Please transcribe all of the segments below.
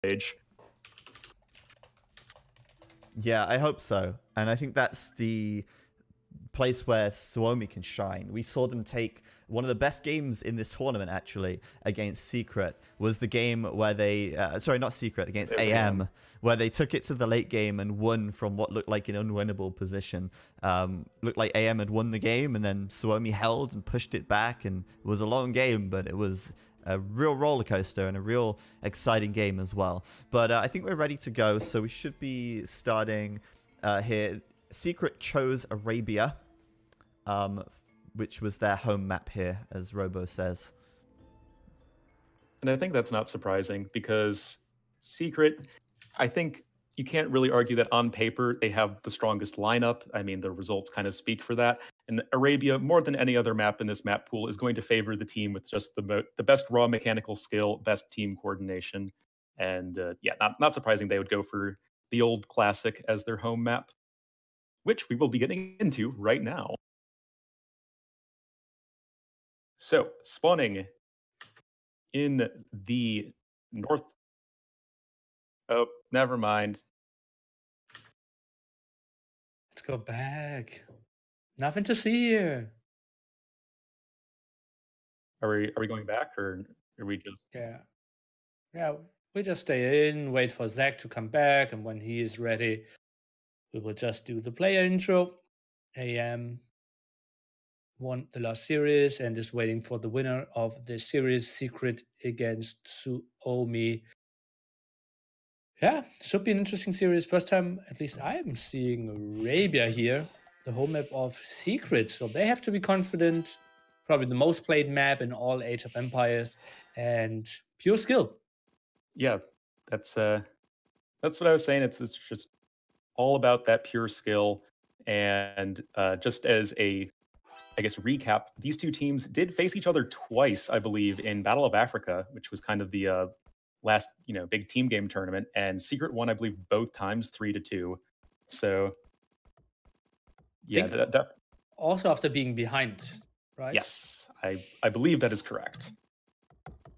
stage. Yeah, I hope so. And I think that's the place where Suomi can shine. We saw them take one of the best games in this tournament, actually, against Secret, was the game where they, sorry, not Secret, against AM, where they took it to the late game and won from what looked like an unwinnable position. Looked like AM had won the game, and then Suomi held and pushed it back, and it was a long game, but it was a real roller coaster and a real exciting game as well. But I think we're ready to go, so we should be starting here. Secret chose Arabia, which was their home map here, as Robo says. And I think that's not surprising because Secret, I think you can't really argue that on paper they have the strongest lineup. I mean, the results kind of speak for that. And Arabia, more than any other map in this map pool, is going to favor the team with just the best raw mechanical skill, best team coordination. And yeah, not surprising they would go for the old classic as their home map, which we will be getting into right now. So, spawning in the north. Oh, never mind. Let's go back. Nothing to see here. Are we going back, or are we just? Yeah, we just stay in, wait for Zach to come back, and when he is ready, we will just do the player intro. AM won the last series and is waiting for the winner of the series Secret against Suomi. Yeah, should be an interesting series. First time, at least I am seeing Arabia here, the home map of Secret. So they have to be confident. Probably the most played map in all Age of Empires, and pure skill. Yeah, that's what I was saying. It's just all about that pure skill. And just as a, I guess, recap, these two teams did face each other twice, I believe, in Battle of Africa, which was kind of the last, big team game tournament. And Secret won, I believe, both times 3-2. So yeah, that also after being behind, right? Yes, I believe that is correct.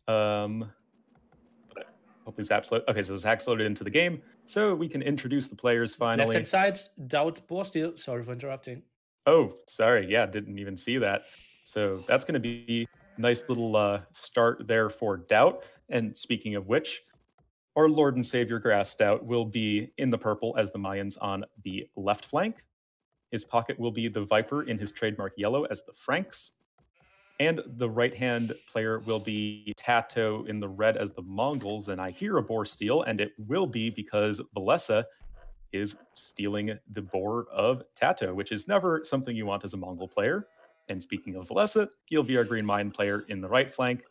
Hopefully Zap's okay, so Zach's loaded into the game, so we can introduce the players finally. Left-hand side, Doubt Borsteel. Sorry for interrupting. Oh, sorry. Yeah, didn't even see that. So that's going to be a nice little start there for Doubt. And speaking of which, our Lord and Savior Grass Doubt will be in the purple as the Mayans on the left flank. His pocket will be the Viper in his trademark yellow as the Franks. And the right-hand player will be Tato in the red as the Mongols. And I hear a boar steal, and it will be because Valessa is stealing the boar of Tato, which is never something you want as a Mongol player. And speaking of Valessa, he'll be our green mine player in the right flank.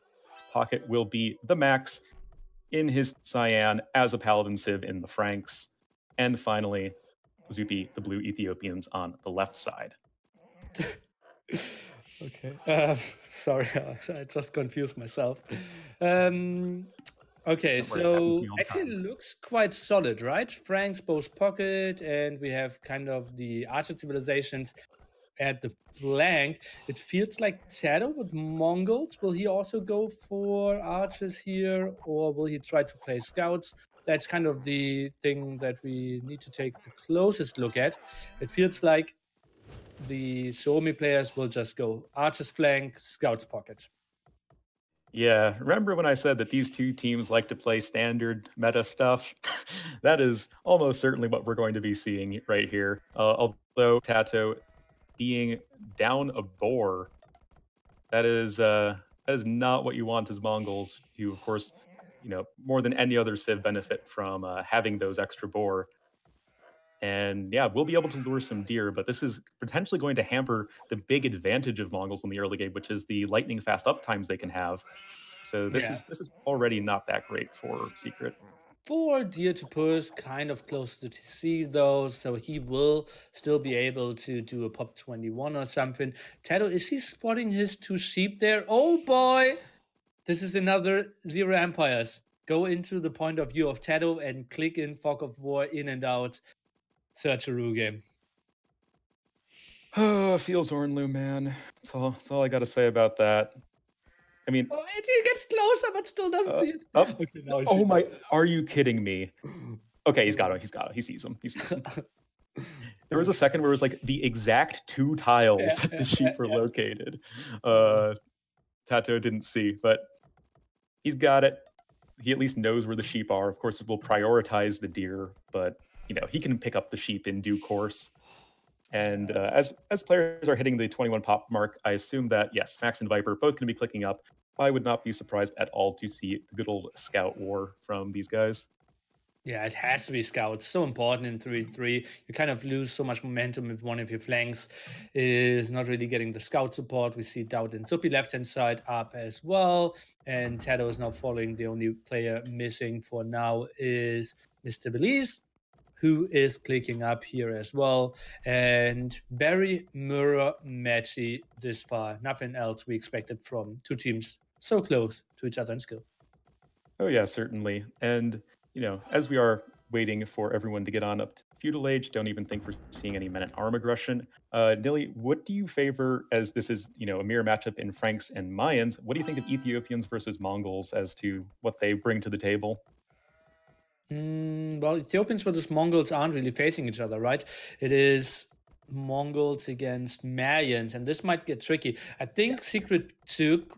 Pocket will be the Max in his cyan as a Paladin Civ in the Franks. And finally, Zupi, the blue Ethiopians on the left side. Okay. Sorry, I just confused myself. Okay, so actually it looks quite solid, right? Franks, both pocket, and we have kind of the Archer civilizations at the flank. It feels like Tato with Mongols. Will he also go for archers here, or will he try to play scouts? That's kind of the thing that we need to take the closest look at. It feels like the Suomi players will just go archers flank, scouts pocket. Yeah, remember when I said that these two teams like to play standard meta stuff? That is almost certainly what we're going to be seeing right here. Although Tato being down a boar, that is not what you want as Mongols, who, of course, more than any other Civ benefit from having those extra boar. And yeah, we'll be able to lure some deer, but this is potentially going to hamper the big advantage of Mongols in the early game, which is the lightning fast up times they can have. So this is already not that great for Secret. 4 deer to push, kind of close to TC though, so he will still be able to do a pop 21 or something. Tato, is he spotting his 2 sheep there? Oh boy! This is another Zero Empires. Go into the point of view of Tato and click in Fog of War in and out. Searcheroo game. Oh, feels Ornlu, man. That's all I got to say about that. I mean, Oh, and he gets closer, but still doesn't see it. up. Okay, now I Oh see. my! Are you kidding me? Okay, he's got him. He's got him. He sees him. He sees him. There was a second where it was like the exact 2 tiles Yeah, that the yeah, sheep were yeah. located. Tato didn't see, but he's got it. He at least knows where the sheep are. Of course, it will prioritize the deer, but he can pick up the sheep in due course. And as players are hitting the 21 pop mark, I assume that yes, Max and Viper both going to be clicking up. I would not be surprised at all to see the good old scout war from these guys. Yeah, it has to be scouts. So important in 3-3. You kind of lose so much momentum if one of your flanks is not really getting the scout support. We see Dowd and Zupi left-hand side up as well. And Tato is now following. The only player missing for now is Mr. Belize, who is clicking up here as well. And very mirror matchy this far. Nothing else we expected from two teams so close to each other in skill. Oh yeah, certainly. And as we are waiting for everyone to get on up to feudal age, don't even think we're seeing any men-at-arm aggression. Nilly, what do you favor, as this is a mirror matchup in Franks and Mayans? What do you think of Ethiopians versus Mongols as to what they bring to the table? Well, Ethiopians versus Mongols aren't really facing each other, right? It is Mongols against Mayans, and this might get tricky. I think Secret took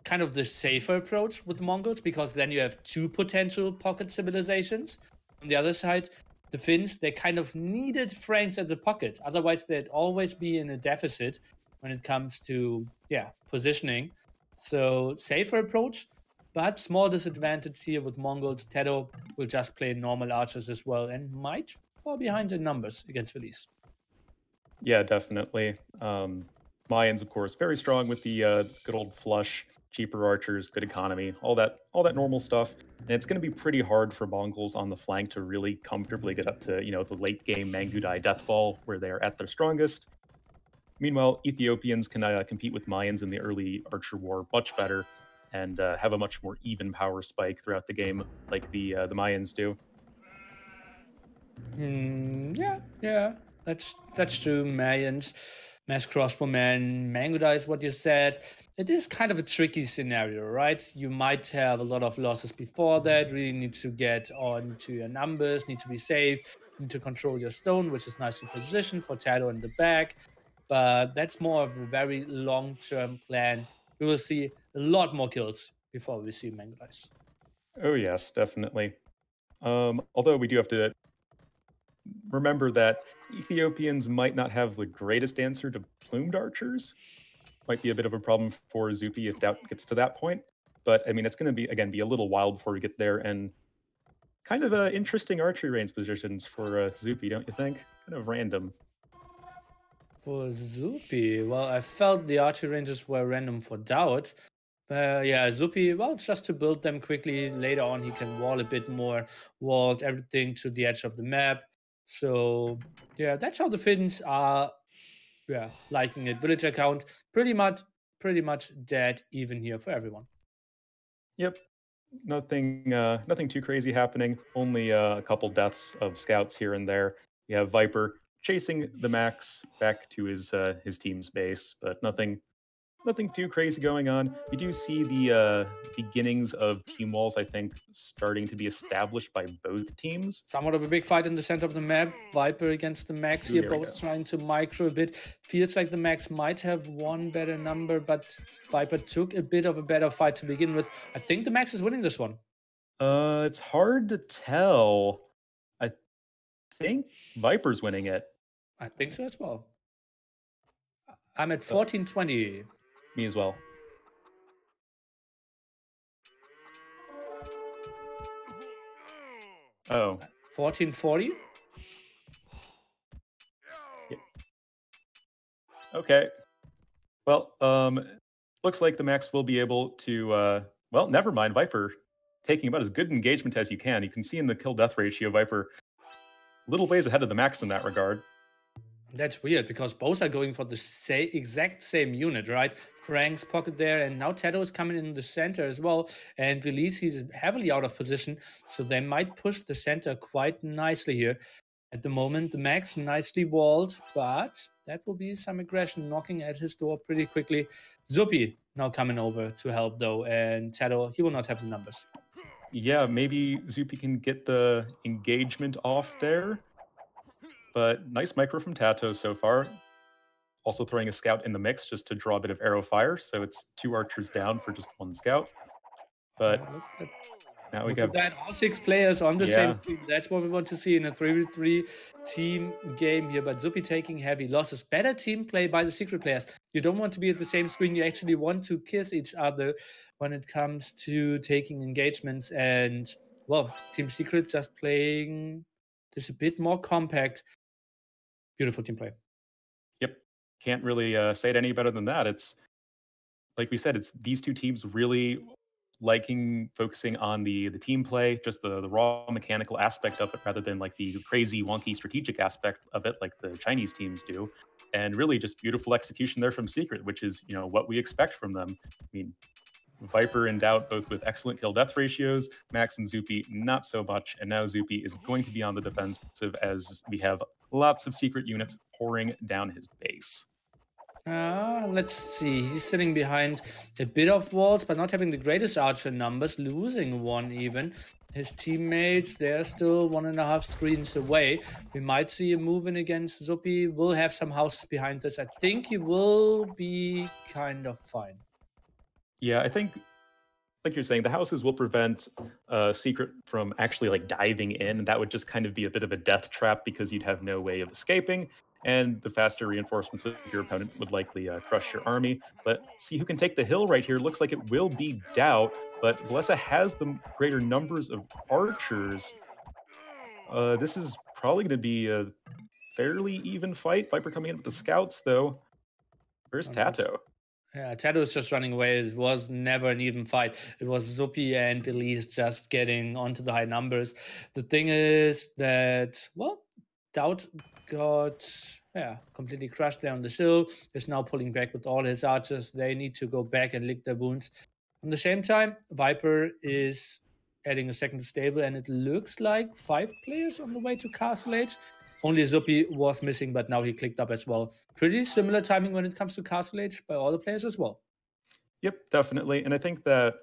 kind of the safer approach with the Mongols, because then you have two potential pocket civilizations. On the other side, the Finns, they kind of needed Franks at the pocket. Otherwise, they'd always be in a deficit when it comes to, positioning. So, safer approach, but small disadvantage here with Mongols. Tedo will just play normal archers as well and might fall behind in numbers against Felice. Yeah, definitely. Mayans, of course, very strong with the good old flush, cheaper archers, good economy, all that normal stuff. And it's going to be pretty hard for Mongols on the flank to really comfortably get up to the late game Mangudai Deathball, where they are at their strongest. Meanwhile, Ethiopians can compete with Mayans in the early archer war much better, and have a much more even power spike throughout the game, like the Mayans do. Yeah, that's true. Mayans, mass crossbowmen, Mangudai is what you said. It is kind of a tricky scenario, right? You might have a lot of losses before that. Really need to get on to your numbers, need to be safe, need to control your stone, which is nicely positioned for Talo in the back. But that's more of a very long-term plan. We will see a lot more kills before we see Mangudais. Oh yes, definitely. Although we do have to remember that Ethiopians might not have the greatest answer to plumed archers. Might be a bit of a problem for Zupi if that gets to that point. But I mean, it's going to be a little while before we get there, and kind of interesting archery range positions for Zupi, don't you think? Kind of random. For Zupi, well, I felt the archery ranges were random for Dowd. Yeah, Zupi, well, just to build them quickly. Later on, he can wall a bit more, walled everything to the edge of the map. So, yeah, that's how the Finns are, liking it. Villager count, pretty much dead even here for everyone. Yep, nothing too crazy happening. Only a couple deaths of scouts here and there. You have Viper chasing the Max back to his team's base, but nothing too crazy going on. You do see the beginnings of team walls, I think, starting to be established by both teams. Somewhat of a big fight in the center of the map. Viper against the Max Ooh, here, there we both go. trying to micro a bit. Feels like the Max might have one better number, but Viper took a bit of a better fight to begin with. I think the Max is winning this one. It's hard to tell. I think Viper's winning it. I think so as well. I'm at 1420. Me as well. Oh. 1440. Yeah. Okay. Well, looks like the Max will be able to. Well, never mind. Viper taking about as good engagement as you can. You can see in the kill death ratio, Viper little ways ahead of the Max in that regard. That's weird because both are going for the exact same unit, right? Frank's pocket there, and now Tato is coming in the center as well. And Release, he's heavily out of position, so they might push the center quite nicely here. At the moment, the Max nicely walled, but that will be some aggression knocking at his door pretty quickly. Zupi now coming over to help though, and Tato, he will not have the numbers. Yeah, maybe Zupi can get the engagement off there. But nice micro from Tato so far. Also throwing a scout in the mix just to draw a bit of arrow fire. So it's 2 archers down for just 1 scout. But now we Look at got, that, all 6 players on the same yeah, screen. That's what we want to see in a 3v3 team game here. But Zupi taking heavy losses. Better team play by the secret players. You don't want to be at the same screen. You actually want to kiss each other when it comes to taking engagements. And, well, Team Secret just playing this a bit more compact. Beautiful team play. yep. Can't really say it any better than that. It's like we said, it's these 2 teams really focusing on the team play, just the raw mechanical aspect of it, rather than like the crazy wonky strategic aspect of it, like the Chinese teams do. And really, just beautiful execution there from Secret, which is what we expect from them. I mean, Viper and Doubt both with excellent kill death ratios. Max and Zupi not so much, and now Zupi is going to be on the defensive as we have lots of Secret units pouring down his base. Let's see. He's sitting behind a bit of walls, but not having the greatest archer numbers, losing 1 even. His teammates, they're still 1.5 screens away. We might see a move in against Zupi. We'll have some houses behind us. I think he will be kind of fine. Yeah, I think, like you're saying, the houses will prevent Secret from actually like diving in, and that would just kind of be a bit of a death trap because you'd have no way of escaping. And the faster reinforcements of your opponent would likely crush your army. But see who can take the hill right here. Looks like it will be Doubt, but Valessa has the greater numbers of archers. This is probably going to be a fairly even fight. Viper coming in with the scouts, though. Where's Tato? Yeah, Tato is just running away. It was never an even fight. It was Zupi and Belize just getting onto the high numbers. The thing is that, well, Doubt got completely crushed there on the hill. Is now pulling back with all his archers. They need to go back and lick their wounds. At the same time, Viper is adding a second stable, and it looks like 5 players on the way to Castle Age. Only Zupi was missing, but now he clicked up as well. Pretty similar timing when it comes to Castle Age by all the players as well. Yep, definitely. And I think that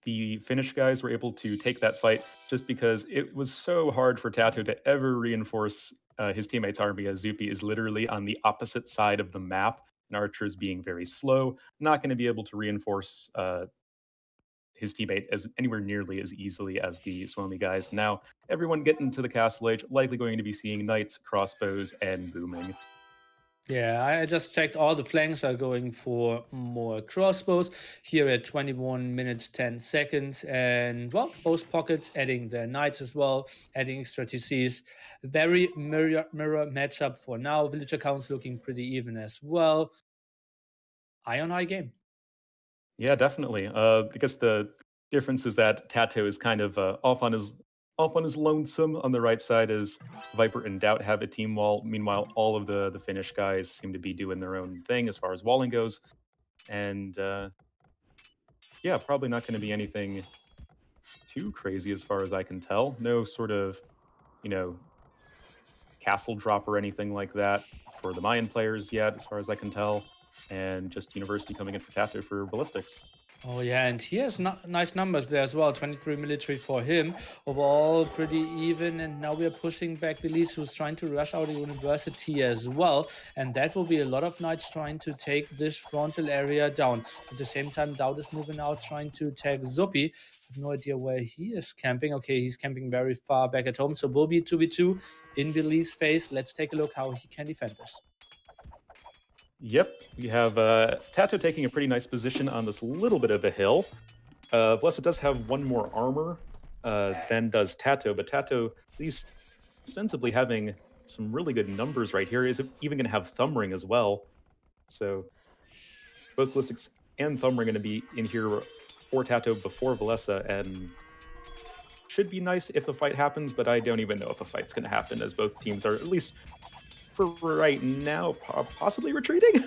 the Finnish guys were able to take that fight just because it was so hard for Tato to ever reinforce his teammates' army, as Zupi is literally on the opposite side of the map, and archers being very slow, not going to be able to reinforce his teammate as anywhere nearly as easily as the Suomi guys. Now, everyone getting to the Castle Age, likely going to be seeing knights, crossbows, and booming. Yeah, I just checked all the flanks are going for more crossbows here at 21 minutes 10 seconds. And well, both pockets adding their knights as well, adding extra TCs. Very mirror matchup for now. Villager counts looking pretty even as well. Eye on eye game. Yeah, definitely. I guess the difference is that Tato is kind of off on his lonesome on the right side, as Viper and Doubt have a team wall. Meanwhile, all of the Finnish guys seem to be doing their own thing as far as walling goes, and yeah, probably not going to be anything too crazy as far as I can tell. No sort of castle drop or anything like that for the Mayan players yet, as far as I can tell, and just University coming in for Tato for ballistics. Oh yeah, and he has nice numbers there as well. 23 military for him. Overall, pretty even. And now we are pushing back Belize, who's trying to rush out a university as well. And that will be a lot of knights trying to take this frontal area down. At the same time, Dowd is moving out, trying to attack Zupi. I have no idea where he is camping. Okay, he's camping very far back at home. So we'll be 2v2 in Belize phase. Let's take a look how he can defend this. Yep, we have Tato taking a pretty nice position on this little bit of a hill. Blessed does have 1 more armor than does Tato, but Tato, at least ostensibly having some really good numbers right here, is even going to have Thumb Ring as well. So both Ballistics and Thumb Ring going to be in here for Tato before Valessa, and should be nice if a fight happens, but I don't even know if a fight's going to happen, as both teams are, at least for right now, possibly retreating.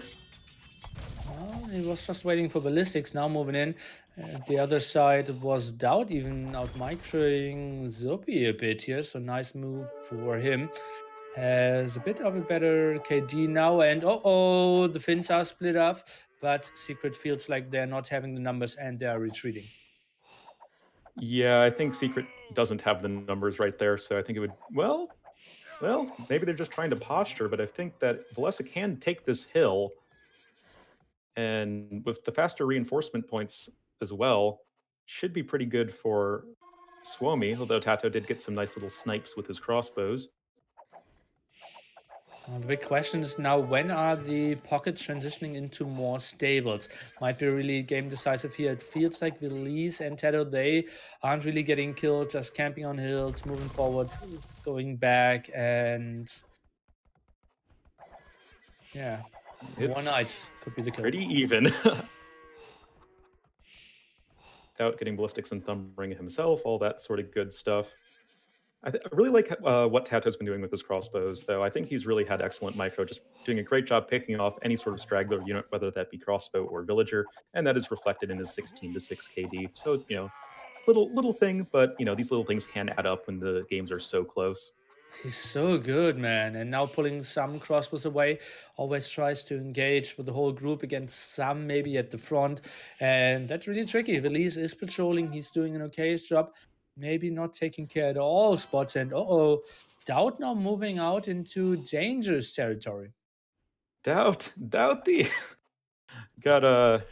Well, he was just waiting for ballistics, now moving in. The other side was Doubt, even out microing Zupi a bit here, so nice move for him. Has a bit of a better KD now, and the Finns are split up. but Secret feels like they're not having the numbers and they're retreating. Yeah, I think Secret doesn't have the numbers right there, so I think it would maybe they're just trying to posture, but I think that Valesa can take this hill, and with the faster reinforcement points as well, should be pretty good for Suomi, although Tato did get some nice little snipes with his crossbows. The big question is now, when are the pockets transitioning into more stables? Might be really game decisive here. It feels like Veliz and Tedo, they aren't really getting killed, just camping on hills, moving forward, going back, and yeah, one It's night could be the kill. pretty even. Out getting ballistics and thumb ring himself, all that sort of good stuff. I really like what Tato's been doing with his crossbows, though. I think he's really had excellent micro, just doing a great job picking off any sort of straggler unit, whether that be crossbow or villager, and that is reflected in his 16 to 6 KD. So, little thing, but these little things can add up when the games are so close. He's so good, man. And now pulling some crossbows away, always tries to engage with the whole group against some maybe at the front. And that's really tricky. Veliz is patrolling. He's doing an okay job. Maybe not taking care at all spots. And Doubt now moving out into dangerous territory. Doubt the got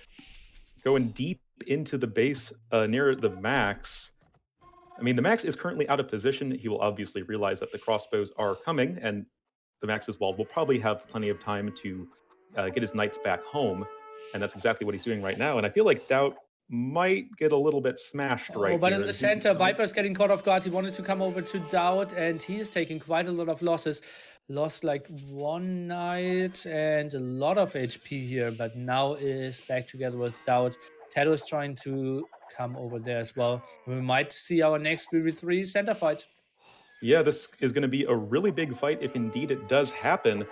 going deep into the base near the max. I mean, the max is currently out of position. He will obviously realize that the crossbows are coming, and the max's wall will probably have plenty of time to get his knights back home, and that's exactly what he's doing right now. And I feel like Doubt might get a little bit smashed right But here. in the center, Viper's getting caught off guard. He wanted to come over to Doubt, and he is taking quite a lot of losses. Lost like one knight and a lot of HP here, but now is back together with Doubt. Tato is trying to come over there as well. We might see our next 3v3 center fight. Yeah, this is going to be a really big fight if indeed it does happen.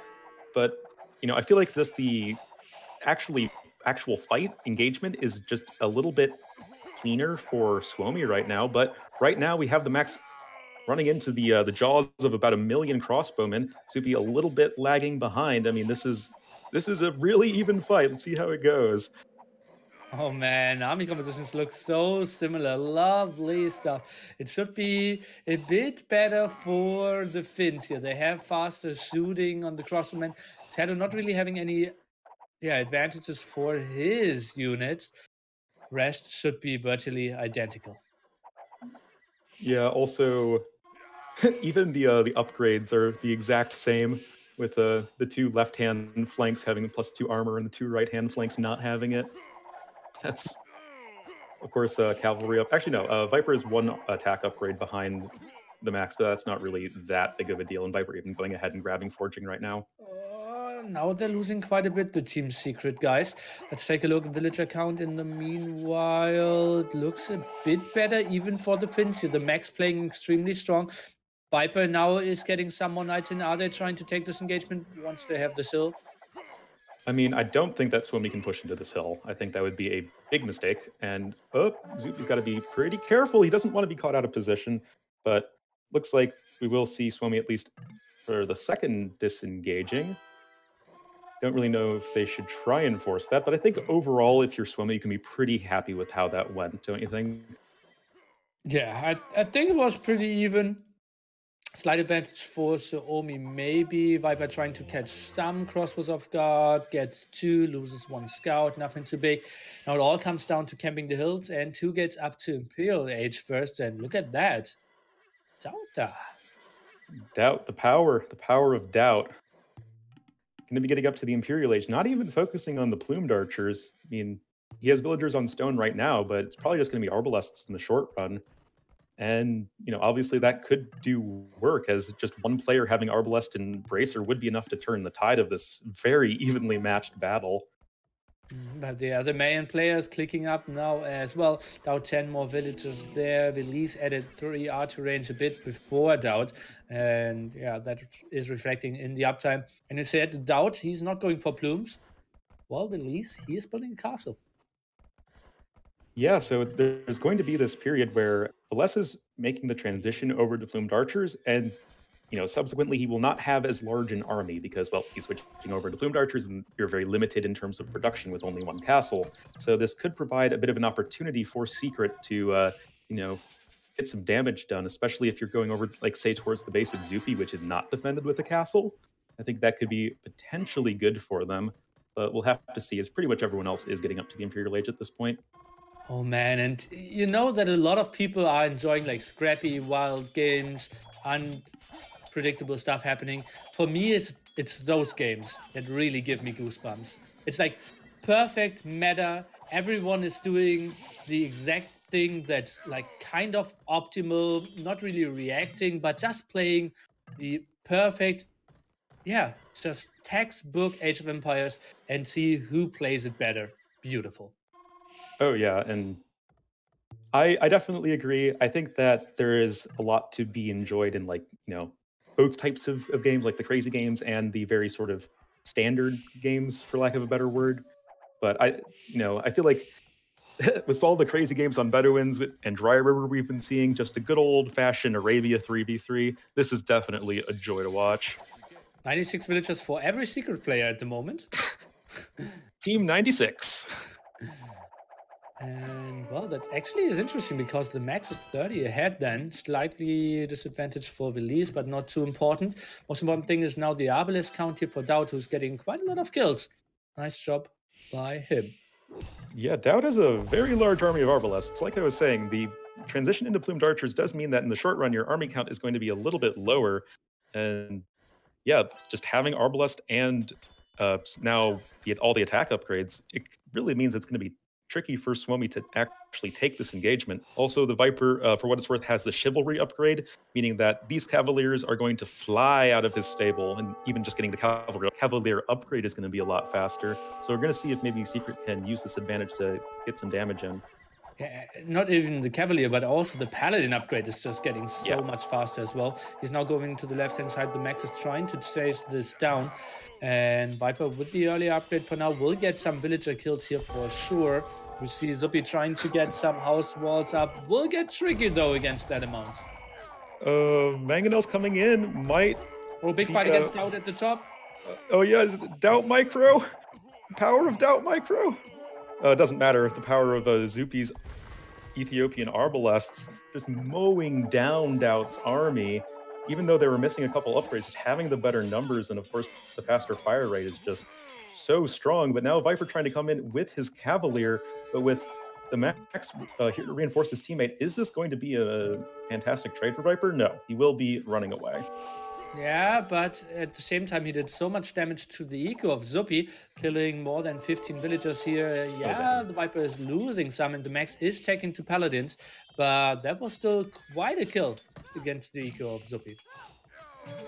But I feel like just the actual fight engagement is just a little bit cleaner for Suomi right now. But right now we have the max running into the jaws of about 1 million crossbowmen. Supi a little bit lagging behind. I mean, this is a really even fight. Let's see how it goes. Oh man, army compositions look so similar. Lovely stuff. It should be a bit better for the Finns here. They have faster shooting on the crossbowmen. Tato not really having any advantages for his units. Rest should be virtually identical. Yeah, also even the upgrades are the exact same, with the two left-hand flanks having +2 armor and the two right-hand flanks not having it. That's, of course, cavalry up. Actually, no, Viper is one attack upgrade behind the max, but that's not really that big of a deal. And Viper even going ahead and grabbing forging right now. Now they're losing quite a bit, the Team Secret guys. Let's take a look at villager count in the meanwhile. It looks a bit better even for the Finns here. The max playing extremely strong. Viper now is getting some more knights in. Are they trying to take this engagement once they have this hill? I mean, I don't think that Suomi can push into this hill. I think that would be a big mistake. And Zupi's got to be pretty careful. He doesn't want to be caught out of position, but looks like we will see Suomi at least for the second disengaging. Don't really know if they should try and force that, but I think overall, if you're Suomi, you can be pretty happy with how that went, don't you think? Yeah, I think it was pretty even. Slight advantage for Suomi, maybe. Viper trying to catch some crossbows off guard, gets 2, loses 1 scout, nothing too big. Now it all comes down to camping the hills, and 2 gets up to Imperial Age first, and look at that. Doubt, the power of doubt. Going to be getting up to the Imperial Age, not even focusing on the plumed archers. I mean, he has villagers on stone right now, but it's probably just going to be arbalests in the short run. And, obviously that could do work, as just one player having arbalest and bracer would be enough to turn the tide of this very evenly matched battle. But the other main players clicking up now as well. Doubt 10 more villagers there. Veliz added 3 archer range a bit before Doubt. And yeah, that is reflecting in the uptime. And you said Doubt, he's not going for plumes. Well, Veliz, he is building a castle. Yeah, so there's going to be this period where Valesa is making the transition over to plumed archers, and subsequently he will not have as large an army because, well, he's switching over to plumed archers and you're very limited in terms of production with only one castle. So this could provide a bit of an opportunity for Secret to, get some damage done, especially if you're going over, like, say, towards the base of Zupi, which is not defended with a castle. I think that could be potentially good for them, but we'll have to see, as pretty much everyone else is getting up to the Imperial Age at this point. Oh man, and you know that a lot of people are enjoying like scrappy, wild games, unpredictable stuff happening. For me, it's those games that really give me goosebumps. It's like perfect meta. Everyone is doing the exact thing that's like kind of optimal, not really reacting, but just playing the perfect, yeah, just textbook Age of Empires and see who plays it better. Beautiful. Oh yeah, and I definitely agree. I think that there is a lot to be enjoyed in, like, both types of games, like the crazy games and the very sort of standard games, for lack of a better word. But I feel like with all the crazy games on Bedouins and Dry River we've been seeing, just a good old fashioned Arabia 3v3, this is definitely a joy to watch. 96 villagers for every secret player at the moment. Team 96. And well, that actually is interesting because the max is 30 ahead then. Slightly disadvantage for Velise, but not too important. Most important thing is now the Arbalest count here for Doubt, who's getting quite a lot of kills. Nice job by him. Yeah, Dowd has a very large army of Arbalests. Like I was saying, the transition into plumed archers does mean that in the short run, your army count is going to be a little bit lower. And yeah, just having Arbalest and now all the attack upgrades, it really means it's going to be tricky for Suomi to actually take this engagement. Also, the Viper, for what it's worth, has the Chivalry upgrade, meaning that these Cavaliers are going to fly out of his stable, and even just getting the Cavalier upgrade is going to be a lot faster. So we're going to see if maybe Secret can use this advantage to get some damage in. Yeah, not even the Cavalier, but also the Paladin upgrade is just getting so much faster as well. He's now going to the left-hand side. The Max is trying to chase this down. And Viper, with the early upgrade for now, will get some villager kills here for sure. We see Zupi trying to get some house walls up. Will get tricky, though, against that amount. Mangonel's coming in. Might... Oh, big fight against Doubt at the top. Oh, yeah, is it Doubt Micro? Power of Doubt Micro? It doesn't matter. The power of Zupi's Ethiopian Arbalests just mowing down Doubt's army. Even though they were missing a couple upgrades, just having the better numbers and, of course, the faster fire rate is just so strong. But now Viper trying to come in with his Cavalier, but with the Max here to reinforce his teammate. Is this going to be a fantastic trade for Viper? No, he will be running away. Yeah, but at the same time, he did so much damage to the eco of Zupi, killing more than 15 villagers here. Yeah, the Viper is losing some, and the Max is taking to Paladins, but that was still quite a kill against the eco of Zupi.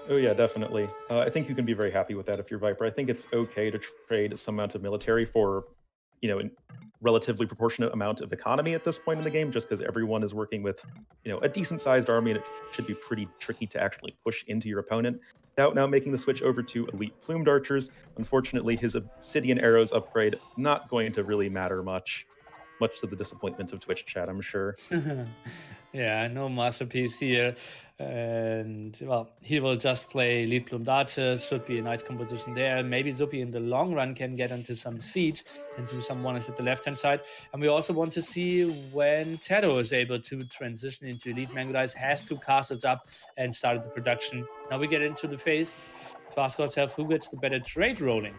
Oh yeah, definitely. I think you can be very happy with that if you're Viper. I think it's okay to trade some amount of military for, a relatively proportionate amount of economy at this point in the game, just because everyone is working with, a decent-sized army, and it should be pretty tricky to actually push into your opponent. Doubt now making the switch over to elite plumed archers. Unfortunately, his obsidian arrows upgrade not going to really matter much to the disappointment of Twitch chat, I'm sure. Yeah, no masterpiece here. And, well, he will just play lead plumed archers. Should be a nice composition there. Maybe Zupi in the long run can get onto some siege and do some one-hits at the left-hand side. And we also want to see when Tero is able to transition into elite Mangudais, has 2 castles up and started the production. Now we get into the phase to ask ourselves who gets the better trade rolling.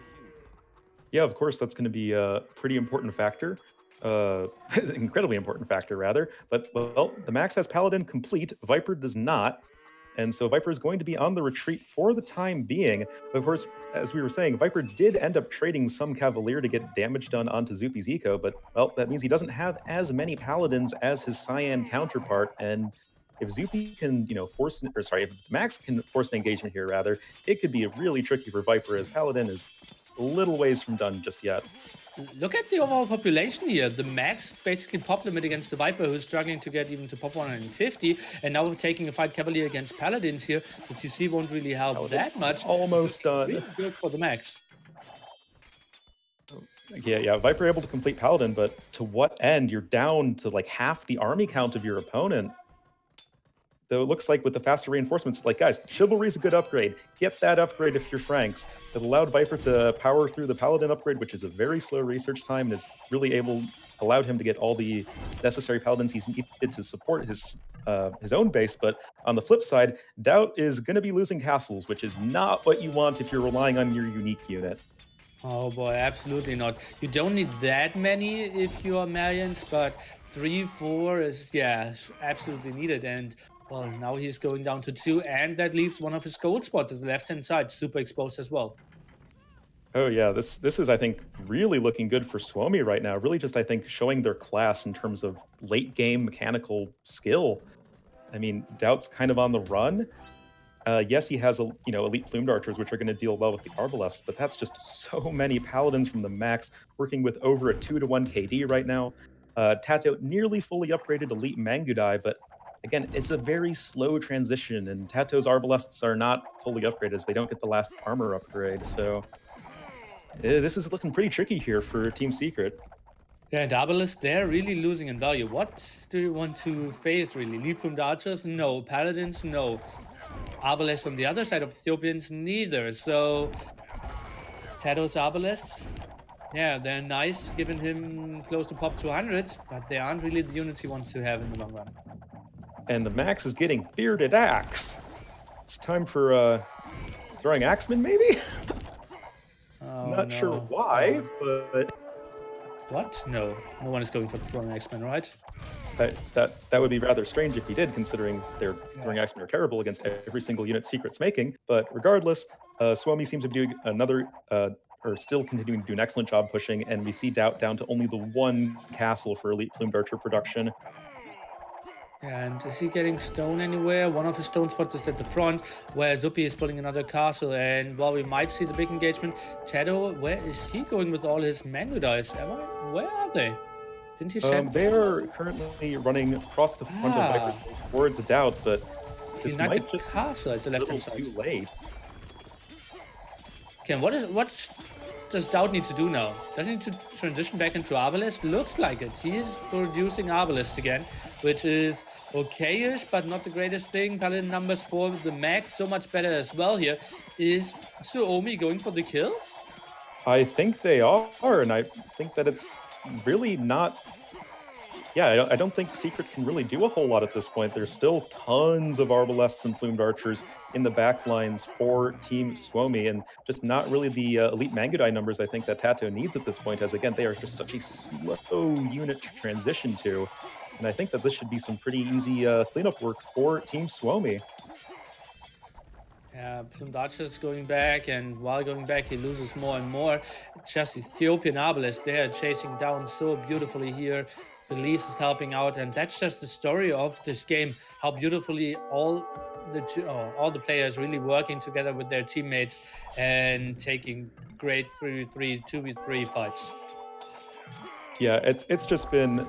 Yeah, of course, that's going to be a pretty important factor. Incredibly important factor, rather. But, well, the Max has Paladin complete, Viper does not. And so Viper is going to be on the retreat for the time being. But of course, as we were saying, Viper did end up trading some Cavalier to get damage done onto Zupi's eco, but, well, that means he doesn't have as many Paladins as his Cyan counterpart. And if Zupi can, if Max can force an engagement here, rather, it could be really tricky for Viper, as Paladin is a little ways from done just yet. Look at the overall population here. The Max basically pop limit against the Viper, who's struggling to get even to pop 150, and now we're taking a fight Cavalier against Paladins here, which you see won't really help that much. Almost done. Really good for the Max. Yeah, Viper able to complete Paladin, but to what end? You're down to like half the army count of your opponent. Though it looks like with the faster reinforcements, like, guys, Chivalry is a good upgrade. Get that upgrade if you're Franks. It allowed Viper to power through the Paladin upgrade, which is a very slow research time, and is really allowed him to get all the necessary Paladins he's needed to support his own base. But on the flip side, Doubt is going to be losing castles, which is not what you want if you're relying on your unique unit. Oh boy, absolutely not. You don't need that many if you are Malians, but 3, 4 is, yeah, absolutely needed. And well, now he's going down to 2, and that leaves one of his gold spots at the left-hand side, super exposed as well. Oh yeah, this is, I think, really looking good for Suomi right now. Really just, I think, showing their class in terms of late game mechanical skill. I mean, Doubt's kind of on the run. Yes, he has elite plumed archers, which are going to deal well with the arbalests, but that's just so many paladins from the max, working with over a 2-to-1 KD right now. Tato nearly fully upgraded elite Mangudai, but again, it's a very slow transition, and Tato's arbalests are not fully upgraded as they don't get the last armor upgrade. So this is looking pretty tricky here for Team Secret. Yeah, and Arbalest, they're really losing in value. What do you want to face, really? Elite plumed archers? No. Paladins? No. Arbalest on the other side of Ethiopians? Neither. So Tato's Arbalests, yeah, they're nice, giving him close to pop 200, but they aren't really the units he wants to have in the long run. And the max is getting Bearded Axe. It's time for throwing Axeman, maybe? Oh, Not no. sure why, but What? No, no one is going for the throwing X-Men, right? that would be rather strange if he did, considering their throwing Axemen are terrible against every single unit Secret's making. But regardless, Suomi seems to be doing or still continuing to do an excellent job pushing, and we see Doubt down to only the 1 castle for elite plumed archer production. And is he getting stone anywhere? One of his stone spots is at the front, where Zuppi is pulling another castle. And while we might see the big engagement, Tato, where is he going with all his Mangudais? Where are they? Didn't he send? They are currently running across the front of Viper towards Doubt, but this might just castle at the left-hand side. Too late. Okay, what does Doubt need to do now? Does he need to transition back into Arbalest? Looks like it. He is producing Arbalest again, which is okay-ish, but not the greatest thing. Paladin numbers for the max, so much better as well here. Is Suomi going for the kill? I think they are, and I think that it's really not... Yeah, I don't think Secret can really do a whole lot at this point. There's still tons of Arbalests and Plumed Archers in the back lines for Team Suomi, and just not really the elite Mangudai numbers I think that Tato needs at this point, as again, they are just such a slow unit to transition to. And I think that this should be some pretty easy cleanup work for Team Suomi. Yeah, Plumed Archer's going back, and while going back, he loses more and more. Just Ethiopian Arbalest there chasing down so beautifully here. Belize is helping out, and that's just the story of this game. How beautifully all the players really working together with their teammates and taking great 3v3, 2v3 fights. Yeah, it's just been...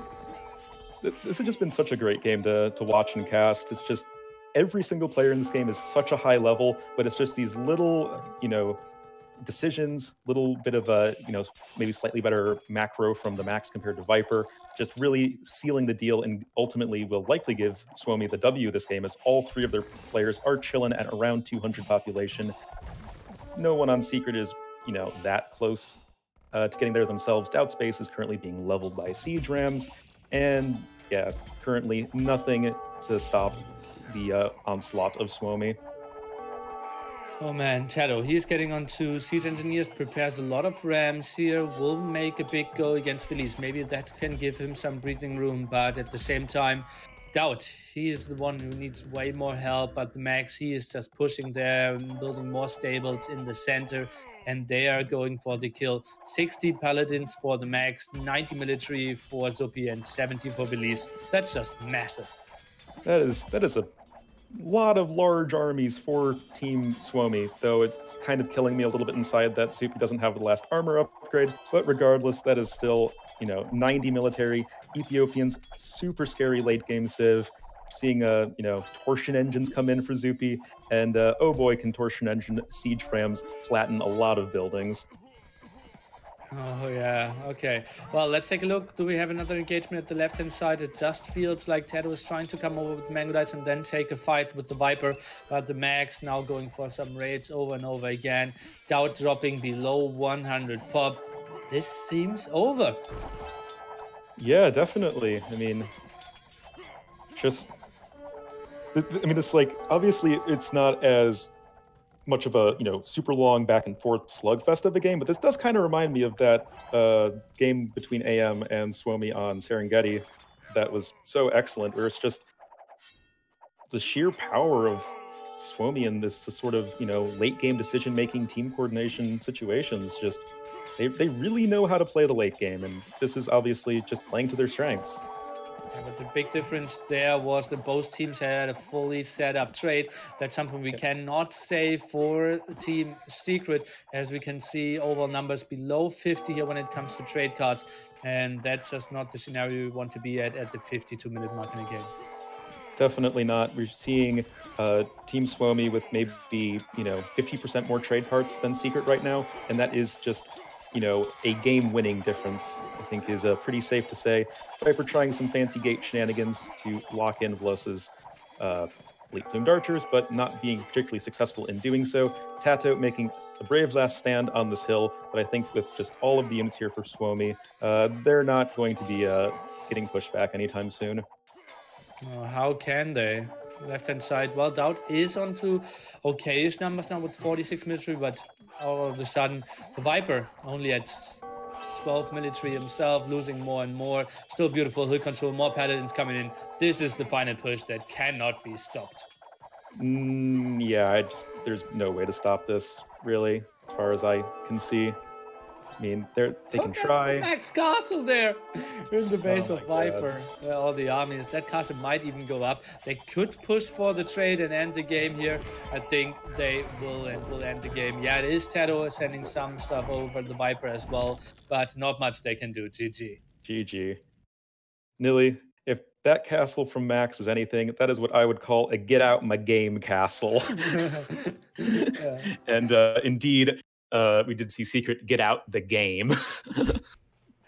This has just been such a great game to watch and cast. It's just every single player in this game is such a high level, but it's just these little, decisions, little bit of a, maybe slightly better macro from the max compared to Viper, just really sealing the deal and ultimately will likely give Suomi the W this game, as all 3 of their players are chilling at around 200 population. No one on Secret is, that close to getting there themselves. Doubt Space is currently being leveled by Siege Rams, and yeah, currently nothing to stop the onslaught of Suomi. Oh man, Tato, he's getting onto Siege Engineers, prepares a lot of Rams here, will make a big go against Belize. Maybe that can give him some breathing room, but at the same time, Doubt, he is the one who needs way more help, but the max, he is just pushing there, building more stables in the center, and they are going for the kill. 60 Paladins for the max, 90 military for Zuppi, and 70 for Belize. That's just massive. That is a lot of large armies for Team Suomi, though it's kind of killing me a little bit inside that Zuppi doesn't have the last armor upgrade, but regardless, that is still, 90 military. Ethiopians, super scary late game Civ, seeing, torsion engines come in for Zuppi, and oh boy, can torsion engine siege rams flatten a lot of buildings. Oh, yeah. Okay. Well, let's take a look. Do we have another engagement at the left-hand side? It just feels like Tedo is trying to come over with the Mangodites and then take a fight with the Viper. But the Mags now going for some raids over and over again. Doubt dropping below 100 pop. This seems over. Yeah, definitely. I mean, just it's like obviously it's not as much of a super long back and forth slugfest of a game, but this does kind of remind me of that game between AM and Suomi on Serengeti that was so excellent, where it's just the sheer power of Suomi in this sort of late game decision making, team coordination situations. Just they really know how to play the late game, and this is obviously just playing to their strengths. Yeah, but the big difference there was that both teams had a fully set up trade. That's something we cannot say for Team Secret, as we can see overall numbers below 50 here when it comes to trade cards. And that's just not the scenario we want to be at the 52-minute mark in a game. Definitely not. We're seeing Team Suomi with maybe 50% more trade cards than Secret right now, and that is just a game-winning difference. I think is pretty safe to say. Viper trying some fancy gate shenanigans to lock in Vlos's Fleet Plumed Archers, but not being particularly successful in doing so. Tato making a brave last stand on this hill, but I think with just all of the units here for Suomi, they're not going to be getting pushed back anytime soon. How can they? Left-hand side, well, Doubt is onto okayish numbers now with 46 military, but all of a sudden, the Viper only at 12 military himself, losing more and more. Still beautiful hill control, more paladins coming in. This is the final push that cannot be stopped. Yeah, there's no way to stop this, really, as far as I can see. I mean, they can try. Max Castle there in the base of Viper. God. All the armies. That castle might even go up. They could push for the trade and end the game here. I think they will end the game. Yeah, it is Tedo sending some stuff over the Viper as well, but not much they can do. GG. GG. Nilly, if that castle from Max is anything, that is what I would call a get out my game castle. Yeah. And indeed, we did see Secret get out the game.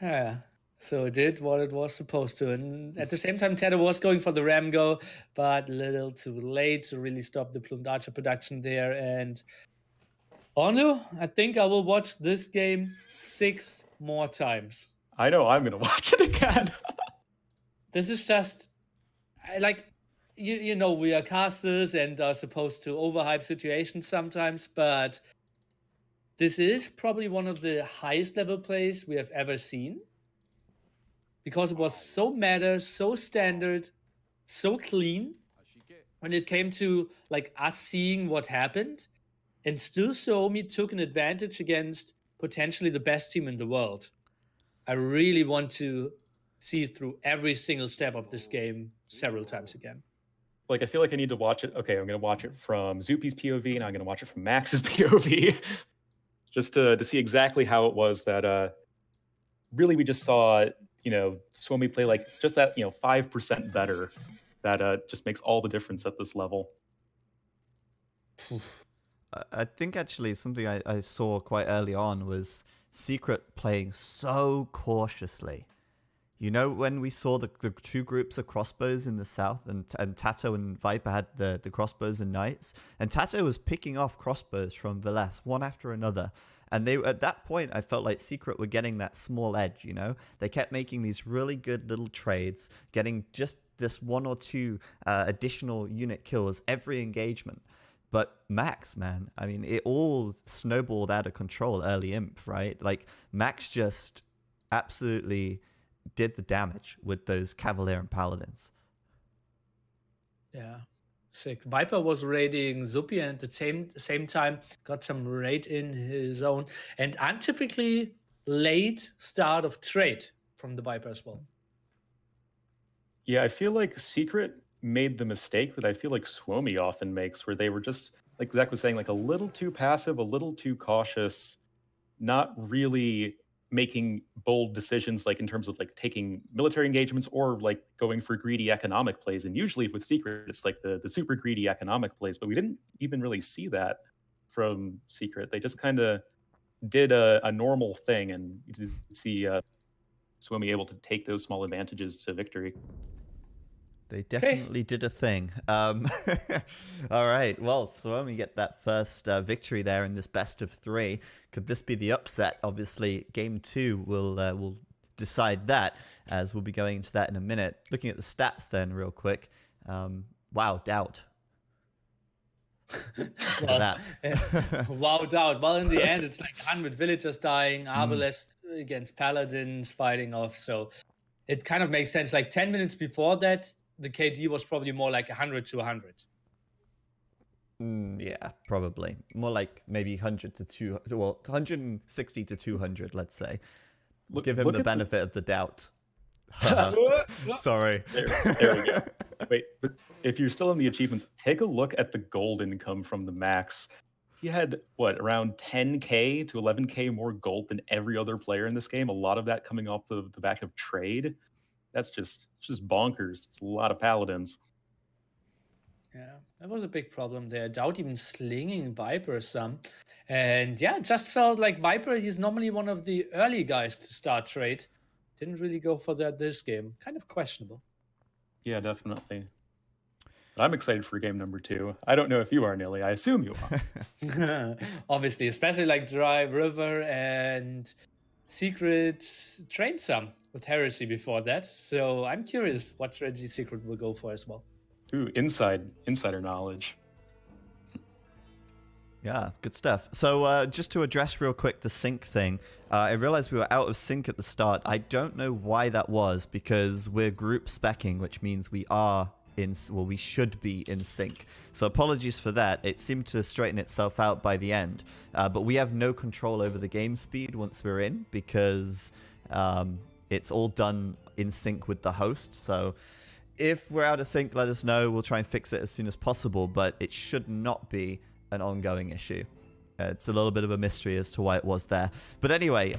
Yeah. So it did what it was supposed to. And at the same time, Tedo was going for the ram go, but a little too late to really stop the Plumed Archer production there. And Onlu, I think I will watch this game 6 more times. I know I'm going to watch it again. This is just, we are casters and are supposed to overhype situations sometimes, but this is probably one of the highest level plays we have ever seen. Because it was so meta, so standard, so clean when it came to us seeing what happened, and still Suomi took an advantage against potentially the best team in the world. I really want to see through every single step of this game several times again. I feel like I need to watch it. Okay, I'm going to watch it from Zupi's POV, and I'm going to watch it from Max's POV, just to see exactly how it was that really we just saw Suomi play just that 5% better. That just makes all the difference at this level. I think actually something I saw quite early on was Secret playing so cautiously. When we saw the two groups of crossbows in the south, and Tato and Viper had the crossbows and knights, and Tato was picking off crossbows from Velas one after another. And they at that point, I felt like Secret were getting that small edge, They kept making these really good little trades, getting just this 1 or 2 additional unit kills every engagement. But Max, man, I mean, it all snowballed out of control early imp, right? Max just absolutely did the damage with those Cavalier and Paladins. Yeah. Sick. Viper was raiding Zupi, and at the same time got some raid in his own, and untypically late start of trade from the Viper as well. Yeah, I feel like Secret made the mistake that I feel like Suomi often makes, where they were just, like Zach was saying, a little too passive, a little too cautious, not really making bold decisions in terms of taking military engagements or going for greedy economic plays. And usually with Secret, it's the super greedy economic plays, but we didn't even really see that from Secret. They just kind of did a normal thing, and you did see Suomi able to take those small advantages to victory. They definitely did a thing. All right. Well, Suomi get that first victory there in this best of 3. Could this be the upset? Obviously, game 2 will decide that, as we'll be going into that in a minute. Looking at the stats then real quick. Wow, doubt. Wow, doubt. Well, in the end, it's like 100 villagers dying, Arbalest against Paladins fighting off. So it kind of makes sense. Like 10 minutes before that, the KD was probably more like 100 to 100. Yeah, probably. More like maybe 100 to 200, well, 160 to 200, let's say. Give him the benefit of the doubt. Sorry. There we go. Wait, but if you're still in the achievements, take a look at the gold income from the max. He had, what, around 10k to 11k more gold than every other player in this game. A lot of that coming off the back of trade. That's just bonkers. It's a lot of paladins. Yeah, that was a big problem there. Doubt even slinging Viper some. And yeah, it just felt like Viper, he's normally one of the early guys to start trade. Didn't really go for that this game. Kind of questionable. Yeah, definitely. I'm excited for game number 2. I don't know if you are, Nilly. I assume you are. Obviously, especially like Dry River and Secret trained some with Heresy before that. So I'm curious what strategy Secret will go for as well. Ooh, insider knowledge. Yeah, good stuff. So just to address real quick the sync thing, I realized we were out of sync at the start. I don't know why that was, because we're group specking, which means we are we should be in sync. So apologies for that. It seemed to straighten itself out by the end. But we have no control over the game speed once we're in, because it's all done in sync with the host. So if we're out of sync, let us know. We'll try and fix it as soon as possible, but it should not be an ongoing issue. It's a little bit of a mystery as to why it was there. But anyway,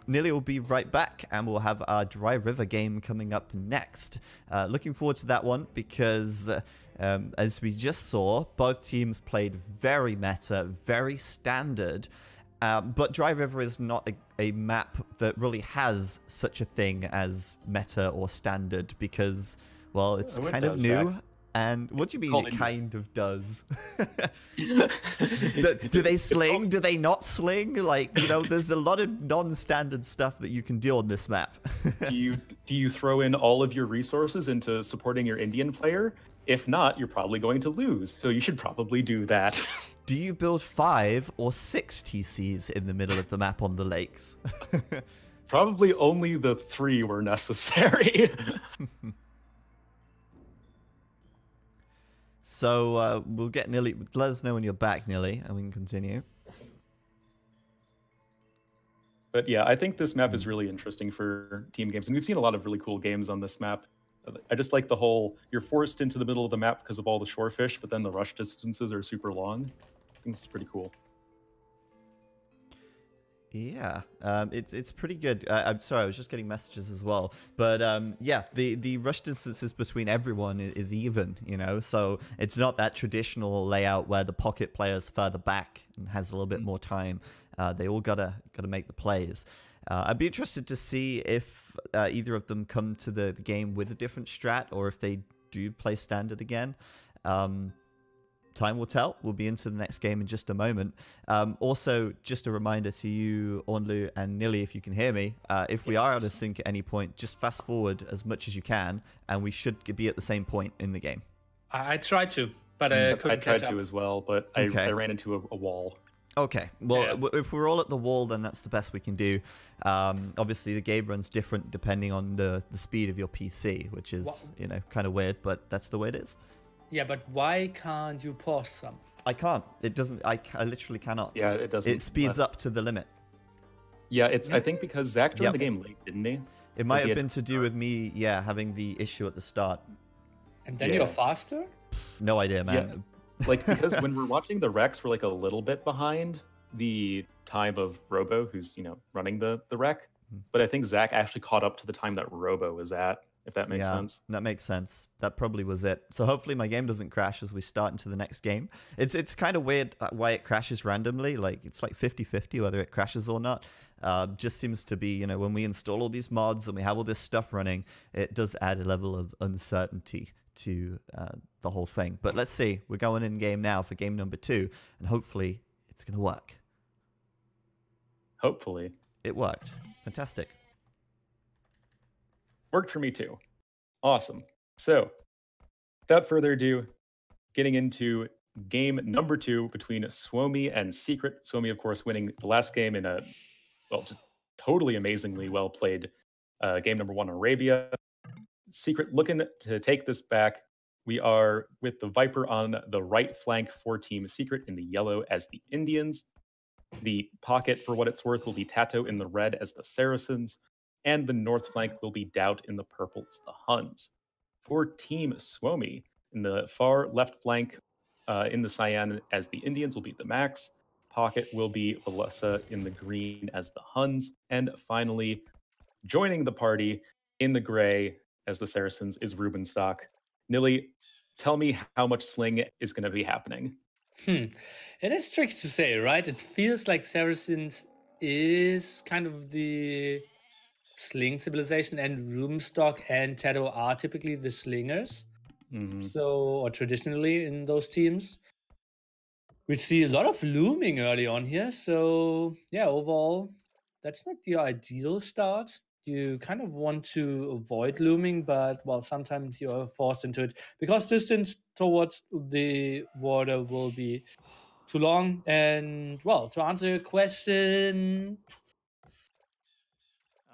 Nilly will be right back, and we'll have our Dry River game coming up next. Looking forward to that one, because as we just saw, both teams played very meta, very standard. But Dry River is not a map that really has such a thing as meta or standard, because, well, it's kind of new. And what do you mean it kind of does? do they sling? Do they not sling? Like, you know, there's a lot of non-standard stuff that you can do on this map. do you throw in all of your resources into supporting your Indian player? If not, you're probably going to lose. So you should probably do that. Do you build 5 or 6 TCs in the middle of the map on the lakes? Probably only the 3 were necessary. So we'll get Nilly. Let us know when you're back, Nilly, and we can continue. But yeah, I think this map is really interesting for team games, and we've seen a lot of really cool games on this map. I just like the whole, you're forced into the middle of the map because of all the shorefish, but then the rush distances are super long. I think it's pretty cool. Yeah, it's pretty good. I'm sorry, I was just getting messages as well. But yeah, the rush distances between everyone is even, you know, so it's not that traditional layout where the pocket player's further back and has a little bit more time. They all gotta make the plays. I'd be interested to see if either of them come to the game with a different strat, or if they do play standard again. Time will tell. We'll be into the next game in just a moment. Also, just a reminder to you, Ornlu and Nilly, if you can hear me, if we are out of sync at any point, just fast forward as much as you can, and we should be at the same point in the game. I tried to, but I couldn't tried catch to up. as well, but I ran into a wall. Okay, well, if we're all at the wall, then that's the best we can do. Obviously, the game runs different depending on the speed of your PC, which is, you know, kind of weird, but that's the way it is. Yeah, but why can't you pause some? I can't. It doesn't. I literally cannot. Yeah, it doesn't. It speeds up to the limit. Yeah, it's. I think because Zach joined the game late, didn't he? It might have been to do with me, having the issue at the start. And then you're faster? No idea, man. Yeah. Like, because when we're watching the Rex, we're like a little bit behind the time of Robo, who's, you know, running the Rec. But I think Zach actually caught up to the time that Robo was at. if that makes Yeah, sense. that makes sense. That probably was it. So hopefully my game doesn't crash as we start into the next game. It's kind of weird why it crashes randomly. Like, it's like 50-50 whether it crashes or not. Just seems to be, when we install all these mods and we have all this stuff running, it does add a level of uncertainty to the whole thing. But let's see. We're going in game now for game number 2, and hopefully it's going to work. Hopefully. It worked. Fantastic. Worked for me too. Awesome. So, without further ado, getting into game number 2 between Suomi and Secret. Suomi, of course, winning the last game in a, just totally amazingly well played game number 1 Arabia. Secret looking to take this back. We are with the Viper on the right flank for Team Secret in the yellow as the Indians. The pocket, for what it's worth, will be Tato in the red as the Saracens, and the north flank will be Doubt in the purple as the Huns. For Team Suomi, in the far left flank in the cyan as the Indians will be the Max, pocket will be Valessa in the green as the Huns, and finally, joining the party in the gray as the Saracens is Rubenstock. Nilly, tell me how much Sling is going to be happening. It is tricky to say, right? It feels like Saracens is kind of the Sling civilization, and Roomstock and Tato are typically the slingers. So, or traditionally in those teams, we see a lot of looming early on here. So, yeah, overall, that's not the ideal start. You kind of want to avoid looming, but well, sometimes you are forced into it because distance towards the water will be too long. And well, to answer your question,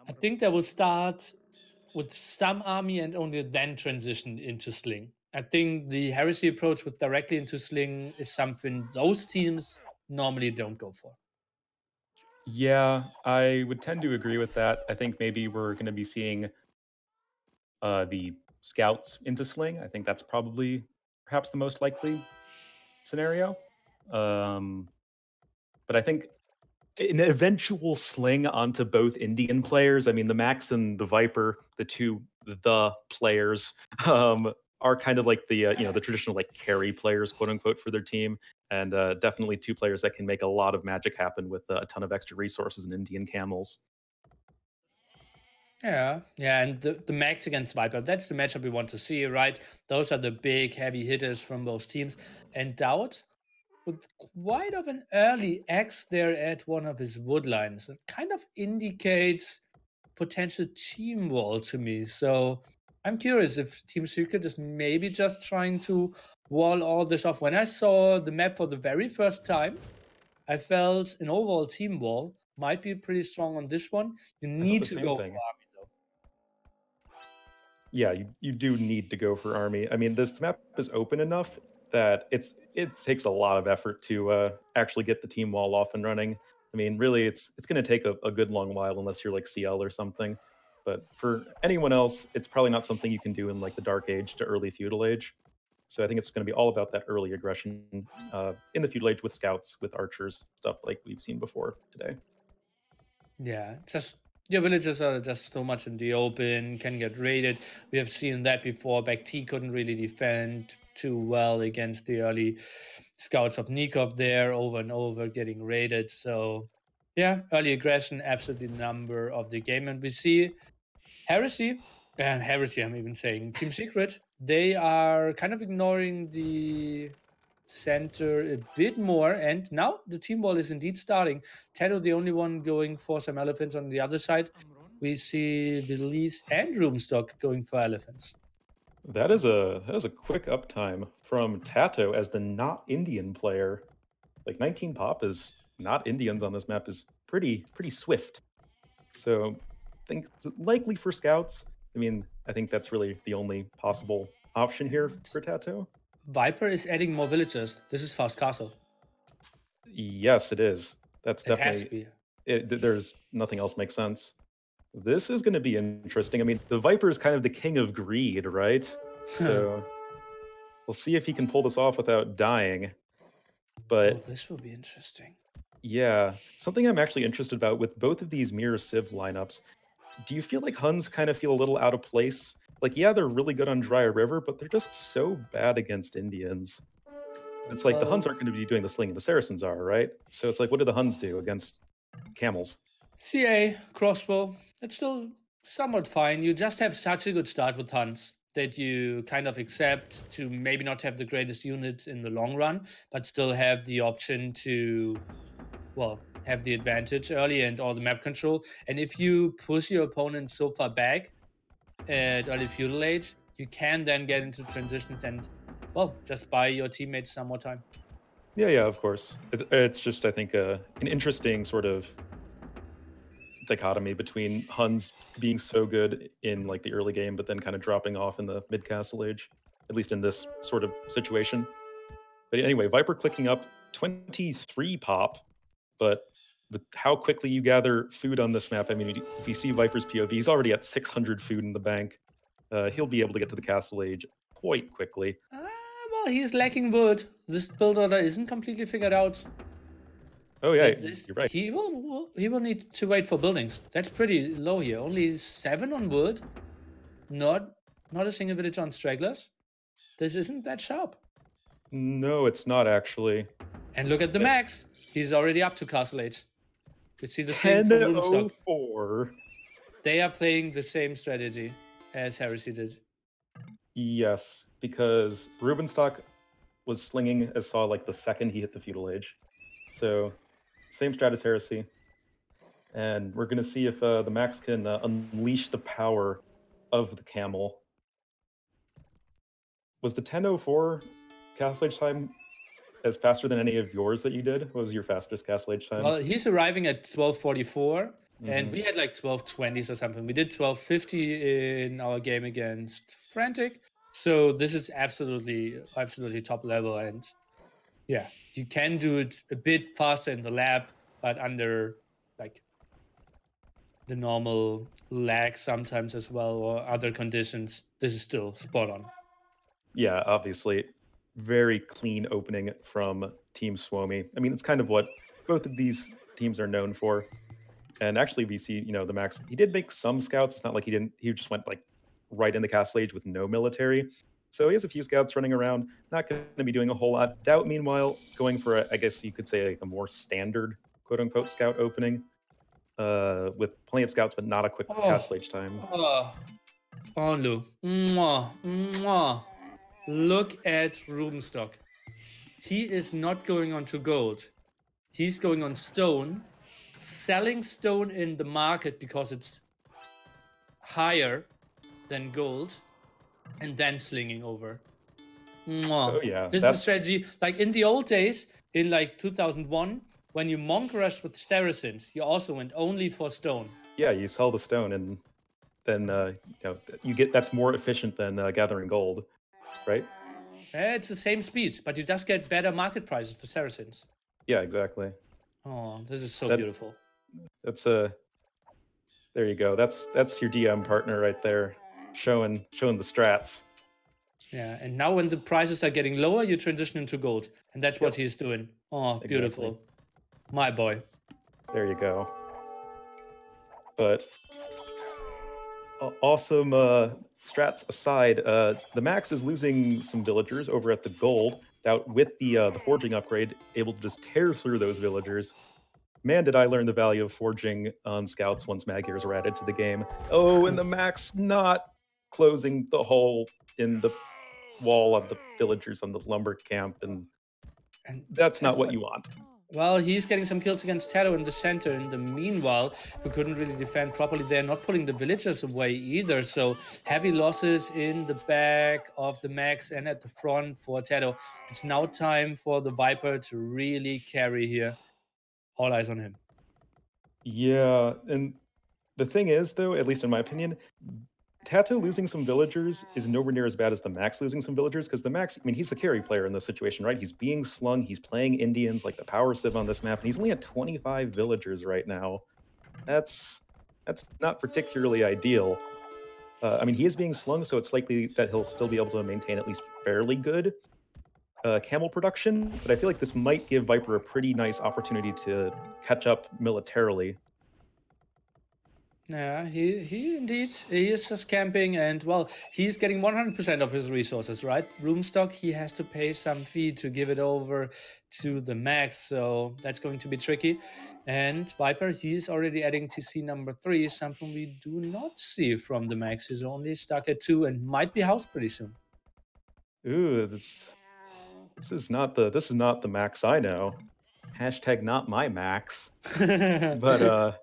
I think they will start with some army and only then transition into Sling. I think the heresy approach with directly into Sling is something those teams normally don't go for. Yeah, I would tend to agree with that. I think maybe we're going to be seeing the scouts into Sling. I think that's probably perhaps the most likely scenario. But I think an eventual Sling onto both Indian players. I mean, the Max and the Viper, the players, are kind of like the the traditional like carry players, quote unquote, for their team, and definitely two players that can make a lot of magic happen with a ton of extra resources and Indian camels. Yeah, and the Max against Viper, that's the matchup we want to see, right? Those are the big heavy hitters from both teams. And Doubt, with quite of an early X there at one of his wood lines, it kind of indicates potential team wall to me. So I'm curious if Team Secret is maybe just trying to wall all this off. When I saw the map for the very first time, I felt an overall team wall might be pretty strong on this one. You I thought need the to same go for thing. army though. Yeah, you do need to go for army. I mean, this map is open enough that it takes a lot of effort to actually get the team wall off and running. I mean, really, it's going to take a good long while unless you're like CL or something. But for anyone else, it's probably not something you can do in like the Dark Age to early Feudal Age. So I think it's going to be all about that early aggression in the Feudal Age with scouts, with archers, stuff like we've seen before today. Yeah, just your villages are just so much in the open, can get raided. We have seen that before. Back T couldn't really defend too well against the early scouts of Nikov there, over and over getting raided. So yeah, early aggression, absolutely number of the game. And we see Heresy, and Heresy, I'm even saying Team Secret, they are kind of ignoring the center a bit more. And now the team ball is indeed starting. Tato, the only one going for some elephants on the other side. We see Belize and Roomstock going for elephants. That is a quick uptime from Tato as the not Indian player. Like 19 pop is not Indians on this map is pretty swift. So I think it's likely for scouts. I mean, I think that's really the only possible option here for Tato. Viper is adding more villagers. This is Fast Castle. Yes, it is. That's It has to definitely be. there's nothing else makes sense. This is going to be interesting. I mean, the Viper is kind of the king of greed, right? So we'll see if he can pull this off without dying. Oh, But this will be interesting. yeah, something I'm actually interested about with both of these mirror Civ lineups, do you feel like Huns kind of feel a little out of place? Like, yeah, they're really good on Dry River, but they're just so bad against Indians. It's like the Huns Well, aren't going to be doing the Sling, the Saracens are, right? So it's like, what do the Huns do against camels? CA, crossbow, it's still somewhat fine. You just have such a good start with Huns that you kind of accept to maybe not have the greatest units in the long run, but still have the option to, well, have the advantage early and all the map control. And if you push your opponent so far back at early feudal age, you can then get into transitions and, well, just buy your teammates some more time. Yeah, of course. It's just, I think, an interesting sort of dichotomy between Huns being so good in like the early game, but then kind of dropping off in the mid castle age, at least in this sort of situation. But anyway, Viper clicking up 23 pop, but with how quickly you gather food on this map, I mean, if you see Viper's POV, he's already at 600 food in the bank. He'll be able to get to the castle age quite quickly. Well, he's lacking wood. This build order isn't completely figured out. Oh yeah, This, you're right. he will need to wait for buildings. That's pretty low here. Only 7 on wood. Not a single village on stragglers. This isn't that sharp. No, it's not actually. And look at the max. He's already up to castle age. You see the thing from Roomstock. 10:04. They are playing the same strategy as Heresy did. Yes, because Rubenstock was slinging as saw like the second he hit the feudal age. So same strat as Heresy. And we're going to see if the Max can unleash the power of the Camel. Was the 10:04 castle age time as faster than any of yours that you did? What was your fastest castle age time? Well, he's arriving at 12:44, and we had like 12:20s or something. We did 12:50 in our game against Frantic. So this is absolutely top level, and yeah, you can do it a bit faster in the lab, but under like the normal lag sometimes as well, or other conditions. This is still spot on. Yeah, obviously. Very clean opening from Team Suomi. I mean, it's kind of what both of these teams are known for. And actually, VC, the Max, he did make some scouts. It's not like he just went like right in the castle age with no military. So he has a few scouts running around, not going to be doing a whole lot. Doubt, meanwhile, going for, I guess you could say, like a more standard quote unquote scout opening with plenty of scouts, but not a quick castle age time. Oh, Lou. Mwah, mwah. Look at Rubenstock. He is not going on to gold. He's going on stone, selling stone in the market because it's higher than gold, and then slinging over. Mwah. Oh yeah, This is a strategy. Like in the old days, in like 2001, when you monk rushed with Saracens, you also went only for stone. Yeah, you sell the stone, and then you get that's more efficient than gathering gold, right? It's the same speed, but you just get better market prices for Saracens. Yeah, exactly. Oh, this is so beautiful. That's there you go. That's your DM partner right there, showing the strats. Yeah, and now when the prices are getting lower, you transition into gold, and that's what he's doing. Oh, beautiful, exactly. My boy. There you go. But awesome strats aside, the Max is losing some villagers over at the gold. Out with the forging upgrade, able to just tear through those villagers. Man, did I learn the value of forging on scouts once mag gears were added to the game. Oh, and the Max not closing the hole in the wall of the villagers on the lumber camp, and that's not what you want. Well, he's getting some kills against Taro in the center. In the meanwhile, who couldn't really defend properly. They're not pulling the villagers away either. So heavy losses in the back of the Max and at the front for Taro. It's now time for the Viper to really carry here. All eyes on him. Yeah, and the thing is, though, at least in my opinion, Tato losing some villagers is nowhere near as bad as the Max losing some villagers, because the Max, I mean, he's the carry player in this situation, right? He's being slung, he's playing Indians like the power civ on this map, and he's only at 25 villagers right now. That's not particularly ideal. I mean, he is being slung, so it's likely that he'll still be able to maintain at least fairly good camel production, but I feel like this might give Viper a pretty nice opportunity to catch up militarily. Yeah, he indeed. He is just camping, and well, he's getting 100% of his resources, right? Roomstock, he has to pay some fee to give it over to the max, so that's going to be tricky. And Viper, he's already adding TC number 3, something we do not see from the max. He's only stuck at 2 and might be housed pretty soon. Ooh, this is not the max I know. Hashtag not my max. But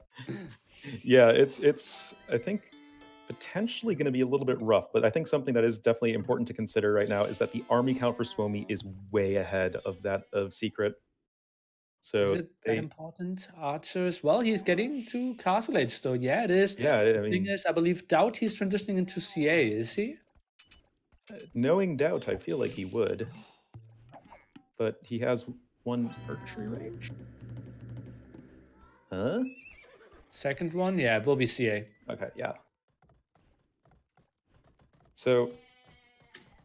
yeah, it's I think potentially going to be a little bit rough, but I think something that is definitely important to consider right now is that the army count for Suomi is way ahead of that of Secret. Is So it that important? Archers? Well, he's getting to Castle Age, so yeah, it is. yeah, I The thing mean, is, I believe Doubt he's transitioning into CA, is he? knowing Doubt, I feel like he would, but he has 1 archery range. Huh? Second one, yeah, it will be CA. Okay, yeah. So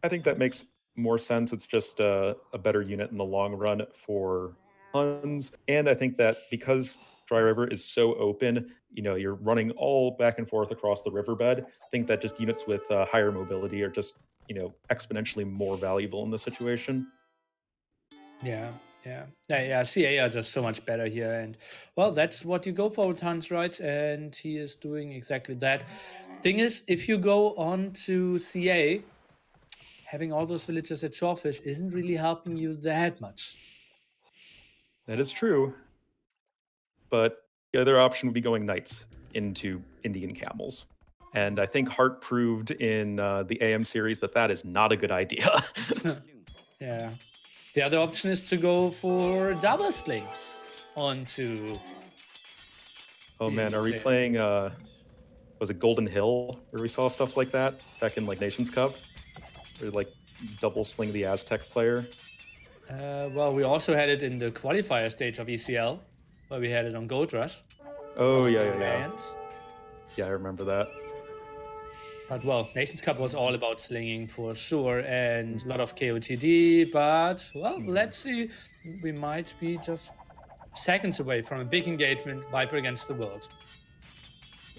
I think that makes more sense. It's just a better unit in the long run for Huns. And I think that because Dry River is so open, you're running all back and forth across the riverbed. I think that just units with higher mobility are just, exponentially more valuable in this situation. Yeah. CA are just so much better here, and well, that's what you go for with Hans, right? And he is doing exactly that. Thing is, if you go on to CA, having all those villagers at Shawfish isn't really helping you that much. That is true. But the other option would be going knights into Indian camels. And I think Hart proved in the AM series that is not a good idea. Yeah. The other option is to go for double Sling onto. Oh man, are we playing was it Golden Hill where we saw stuff like that back in like Nations Cup? Or like double sling the Aztec player? Well, we also had it in the qualifier stage of ECL, where we had it on Gold Rush. Oh yeah. Yeah, I remember that. But well, Nations Cup was all about slinging for sure, and a lot of KOTD. But well, let's see. We might be just seconds away from a big engagement, Viper against the world.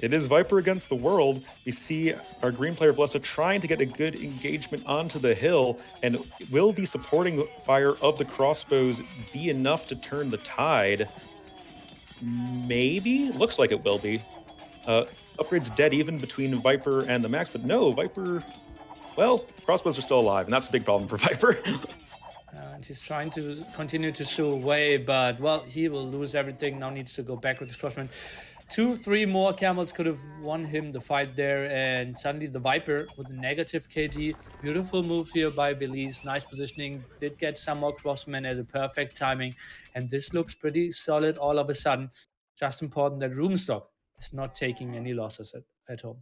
It is Viper against the world. We see our green player Blessa trying to get a good engagement onto the hill, and will the supporting fire of the crossbows be enough to turn the tide? Maybe? Looks like it will be. Upgrade's dead even between Viper and the max, but no, Viper... Well, crossbows are still alive, and that's a big problem for Viper. And he's trying to continue to show away, but well, he will lose everything. Now needs to go back with his crossman. 2-3 more camels could have won him the fight there, and suddenly the Viper with a negative KD. Beautiful move here by Belize. Nice positioning. Did get some more crossmen at a perfect timing, and this looks pretty solid all of a sudden. Just important that Roomstock is not taking any losses at home.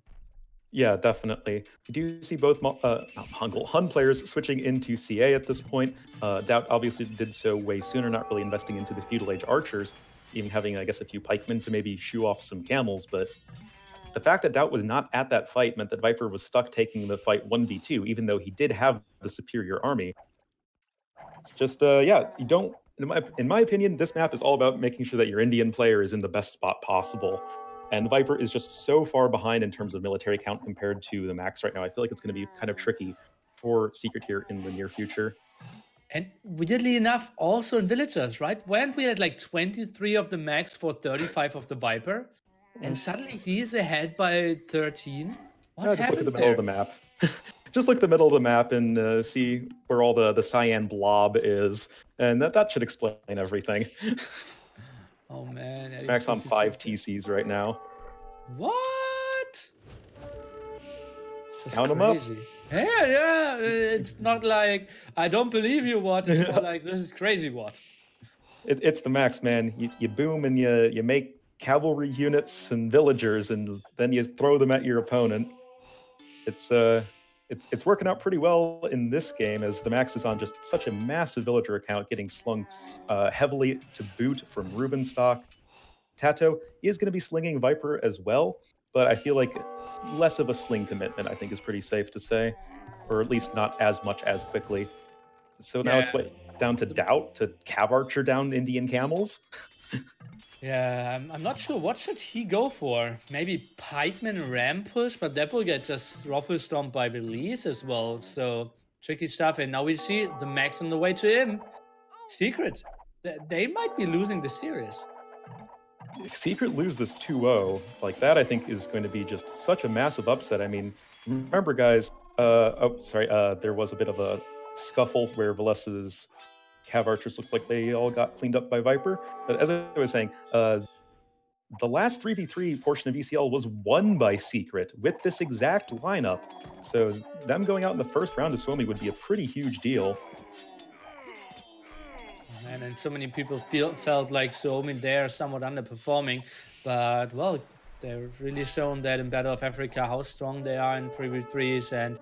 Yeah, definitely. We do see both Hun players switching into CA at this point. Doubt obviously did so way sooner, not really investing into the Feudal Age archers, even having, I guess, a few pikemen to maybe shoo off some camels. But the fact that Doubt was not at that fight meant that Viper was stuck taking the fight 1v2, even though he did have the superior army. It's just, yeah, you don't... In my opinion, this map is all about making sure that your Indian player is in the best spot possible. And Viper is just so far behind in terms of military count compared to the max right now. I feel like it's going to be kind of tricky for Secret here in the near future. And weirdly enough, also in villagers, right? Weren't we at like 23 of the max for 35 of the Viper? And suddenly he's ahead by 13? What's just look at the middle there? of the map. Just look at the middle of the map and see where all the cyan blob is. And that should explain everything. Oh man. Max on 5 TCs right now. What? Count them up. Yeah. It's not like, I don't believe you, what? It's more like, this is crazy, what? It's the max, man. You boom and you make cavalry units and villagers, and then you throw them at your opponent. It's working out pretty well in this game, as the max is on just such a massive villager account, getting slung heavily to boot from Rubenstock. Tato is going to be slinging Viper as well, but I feel like less of a sling commitment, I think, is pretty safe to say, or at least not as much as quickly. So now it's down to Doubt to Cav Archer down Indian camels. Yeah, I'm not sure. What should he go for? Maybe Pikeman Ram push, but that will get just Ruffle Stomped by Release as well. So tricky stuff. And now we see the Max on the way to him. Secret. They might be losing the series. If Secret lose this 2-0, like that, I think is going to be just such a massive upset. I mean, remember, guys, there was a bit of a scuffle where Valesa's Cav Archers looks like they all got cleaned up by Viper. But as I was saying, the last 3v3 portion of ECL was won by Secret with this exact lineup. So them going out in the first round of Suomi would be a pretty huge deal. Man, and so many people felt like Suomi they're somewhat underperforming, but well, they've really shown that in Battle of Africa how strong they are in 3v3s, and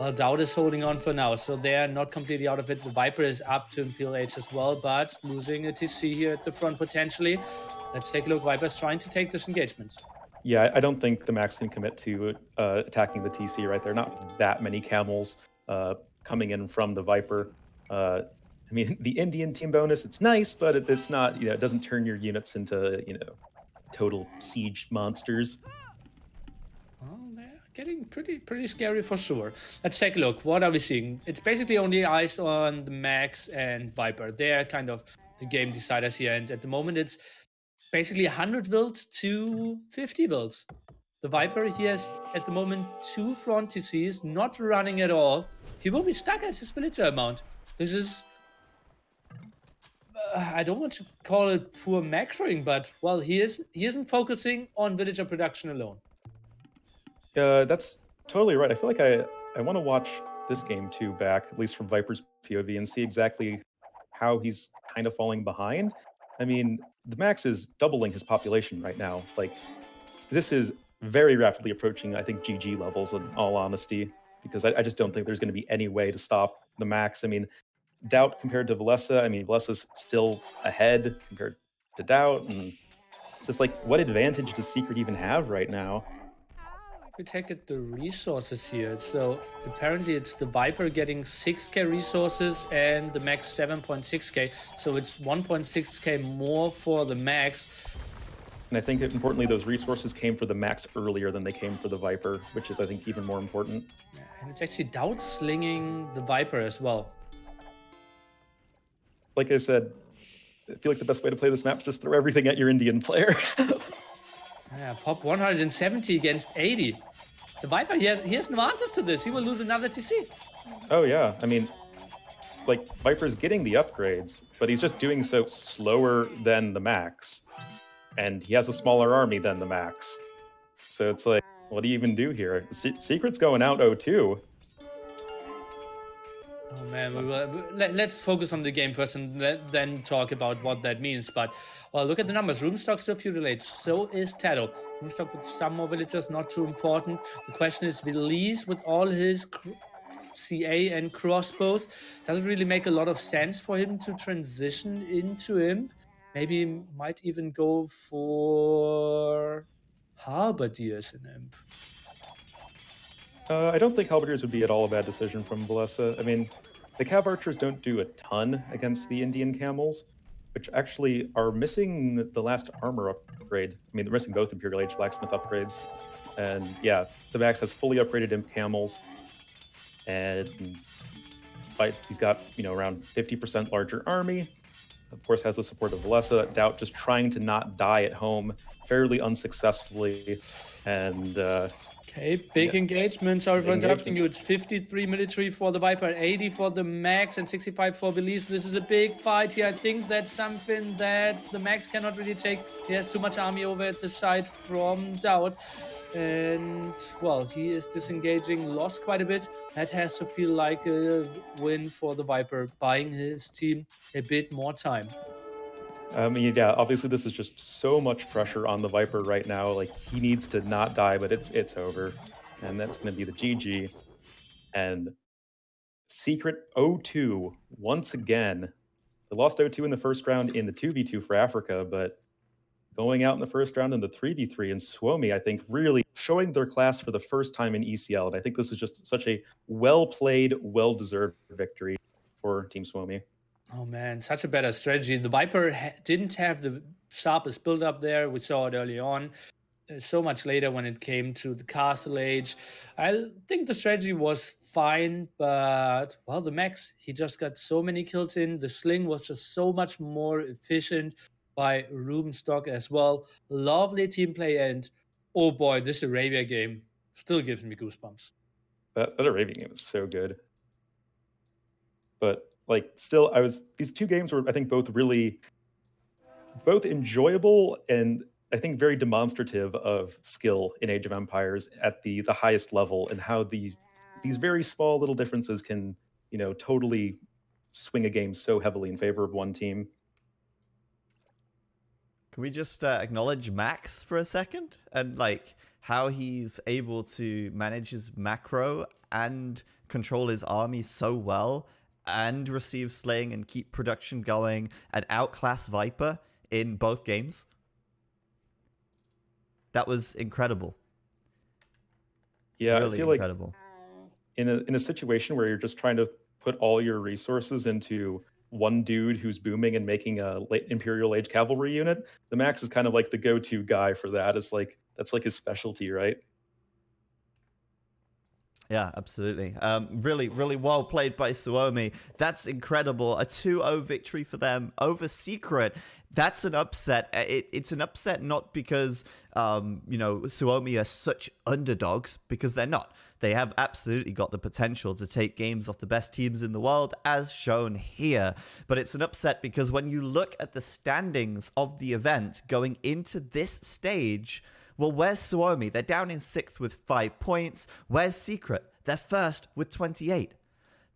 well, Doubt is holding on for now, so they are not completely out of it. The Viper is up to Imperial Age as well, but losing a TC here at the front potentially. Let's take a look. Viper's trying to take this engagement. Yeah, I don't think the Max can commit to attacking the TC right there. Not that many camels coming in from the Viper. I mean, the Indian team bonus, it's nice, but it's not, it doesn't turn your units into, total siege monsters. Well, they're getting pretty scary for sure. Let's take a look. What are we seeing? It's basically only eyes on the Max and Viper. They're kind of the game deciders here, and at the moment it's basically 100 builds to 50 builds. The Viper, he has at the moment 2 front TCs, not running at all. He will be stuck at his villager amount. This is... I don't want to call it poor macroing, but well, he isn't focusing on villager production alone. That's totally right. I feel like I want to watch this game too back, at least from Viper's POV, and see exactly how he's kind of falling behind. I mean, the Max is doubling his population right now. Like, this is very rapidly approaching, I think, GG levels, in all honesty, because I just don't think there's going to be any way to stop the Max. I mean, Doubt compared to Valesa, I mean, Valesa's still ahead compared to Doubt, and it's just like, what advantage does Secret even have right now? We take it the resources here. So apparently it's the Viper getting 6k resources and the Max 7.6k. So it's 1.6k more for the Max. And I think importantly, those resources came for the Max earlier than they came for the Viper, which is, I think, even more important. Yeah, and it's actually Doubt slinging the Viper as well. Like I said, I feel like the best way to play this map is just throw everything at your Indian player. Yeah, pop 170 against 80. The Viper, he has no answers to this. He will lose another TC. Oh, yeah. I mean, like, Viper's getting the upgrades, but he's just doing so slower than the Max. And he has a smaller army than the Max. So it's like, what do you even do here? Secret's going out 0-2. Oh man, let's focus on the game first and then talk about what that means. But well, look at the numbers. Roomstock still Feudal Age, so is Tato. Roomstock with some more villagers, not too important. The question is, Release with all his CA and crossbows, doesn't really make a lot of sense for him to transition into Imp. Maybe might even go for Halberdiers in Imp. I don't think Halberdiers would be at all a bad decision from Valesa. I mean, the Cav Archers don't do a ton against the Indian Camels, which actually are missing the last armor upgrade. I mean, they're missing both Imperial Age Blacksmith upgrades. And yeah, the Max has fully upgraded Imp Camels, and he's got, around 50% larger army. Of course, has the support of Valesa. Doubt just trying to not die at home fairly unsuccessfully, and okay, big engagement. Sorry for interrupting you. It's 53 military for the Viper, 80 for the Max, and 65 for Belize. This is a big fight here. I think that's something that the Max cannot really take. He has too much army over at the side from Doubt. And, well, he is disengaging, lost quite a bit. That has to feel like a win for the Viper, buying his team a bit more time. Yeah, obviously this is just so much pressure on the Viper right now. Like, he needs to not die, but it's over. And that's going to be the GG. And Secret 0-2 once again. They lost 0-2 in the first round in the 2v2 for Africa, but going out in the first round in the 3v3 in Suomi, I think really showing their class for the first time in ECL. And I think this is just such a well-played, well-deserved victory for Team Suomi. Oh man, such a better strategy. The Viper didn't have the sharpest build up there. We saw it early on. So much later when it came to the Castle Age. I think the strategy was fine, but well, the Max, he just got so many kills in. The Sling was just so much more efficient by Ruben's stock as well. Lovely team play, and oh boy, this Arabia game still gives me goosebumps. That Arabia game is so good. But like, still, these two games were, I think, both enjoyable and I think very demonstrative of skill in Age of Empires at the highest level, and how these very small little differences can, totally swing a game so heavily in favor of one team. Can we just acknowledge Max for a second, and like how he's able to manage his macro and control his army so well, and receive Sling and keep production going and outclass Viper in both games? That was incredible. Yeah, really I feel incredible. Like in a situation where you're just trying to put all your resources into one dude who's booming and making a late Imperial Age cavalry unit, the Max is kind of like the go-to guy for that. It's like that's like his specialty, right? Yeah, absolutely. Really, really well played by Suomi. That's incredible. A 2-0 victory for them over Secret. That's an upset. It's an upset not because, Suomi are such underdogs, because they're not. They have absolutely got the potential to take games off the best teams in the world, as shown here. But it's an upset because when you look at the standings of the event going into this stage, well, where's Suomi? They're down in 6th with 5 points. Where's Secret? They're 1st with 28.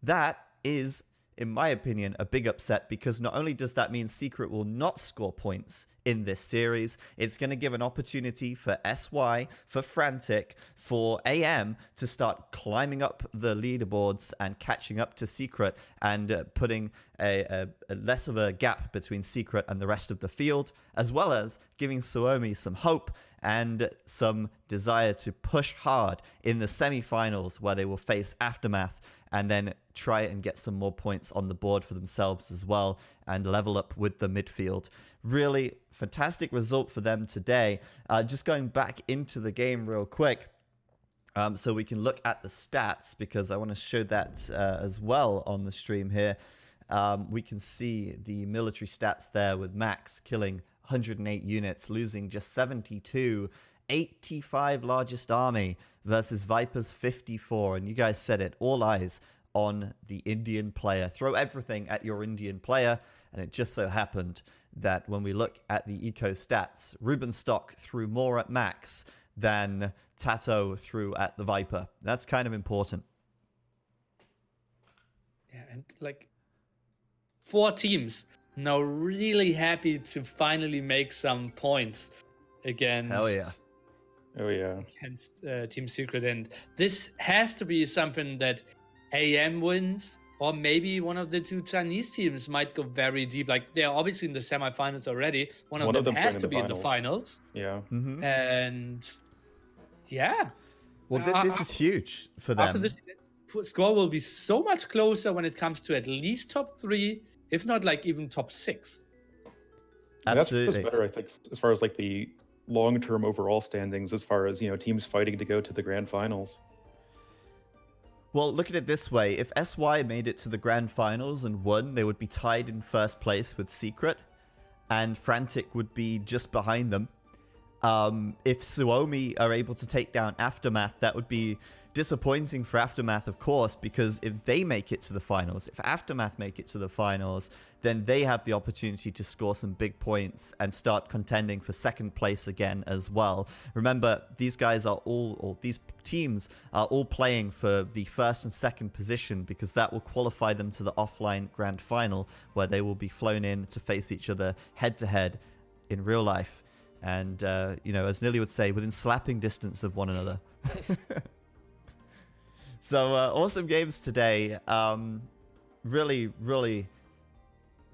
That is, in my opinion, a big upset, because not only does that mean Secret will not score points in this series, it's going to give an opportunity for SY, for Frantic, for AM to start climbing up the leaderboards and catching up to Secret, and putting a less of a gap between Secret and the rest of the field, as well as giving Suomi some hope and some desire to push hard in the semi-finals, where they will face Aftermath and then try and get some more points on the board for themselves as well, and level up with the midfield. Really fantastic result for them today. Just going back into the game real quick, so we can look at the stats, because I want to show that as well on the stream here. We can see the military stats there, with Max killing 108 units, losing just 72, 85 largest army versus Viper's 54. And you guys said it, all eyes on the Indian player. Throw everything at your Indian player. And it just so happened that when we look at the eco stats, Ruben Stock threw more at Max than Tato threw at the Viper. That's kind of important. Yeah, and like 4 teams now really happy to finally make some points against. Hell yeah. Oh yeah. Against Team Secret, and this has to be something that AM wins, or maybe one of the 2 Chinese teams might go very deep. Like, they're obviously in the semifinals already. One of them has to be in the finals. Yeah. Mm-hmm. And yeah. Well, this is huge for them. After this, the score will be so much closer when it comes to at least top 3, if not like even top 6. Absolutely. That's better, I think, as far as like the long-term overall standings, as far as, teams fighting to go to the grand finals. Well, look at it this way. If SY made it to the grand finals and won, they would be tied in 1st place with Secret, and Frantic would be just behind them. If Suomi are able to take down Aftermath, that would be disappointing for Aftermath, of course, because if they make it to the finals, if Aftermath make it to the finals, then they have the opportunity to score some big points and start contending for 2nd place again as well. Remember, these guys are all, or these teams are all playing for the 1st and 2nd position, because that will qualify them to the offline grand final, where they will be flown in to face each other head to head in real life. And, as Nilly would say, within slapping distance of one another. So, awesome games today. Really, really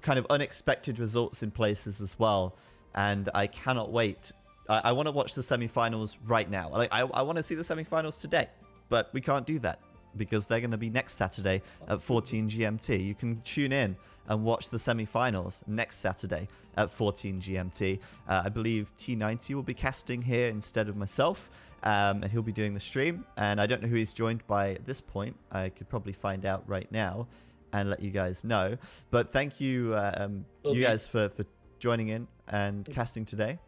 kind of unexpected results in places as well. And I cannot wait. I want to watch the semifinals right now. I want to see the semifinals today, but we can't do that. because they're going to be next Saturday at 14 GMT. You can tune in and watch the semi-finals next Saturday at 14 GMT. I believe T90 will be casting here instead of myself, and he'll be doing the stream. And I don't know who he's joined by at this point. I could probably find out right now and let you guys know. But thank you, you guys, for joining in and casting today.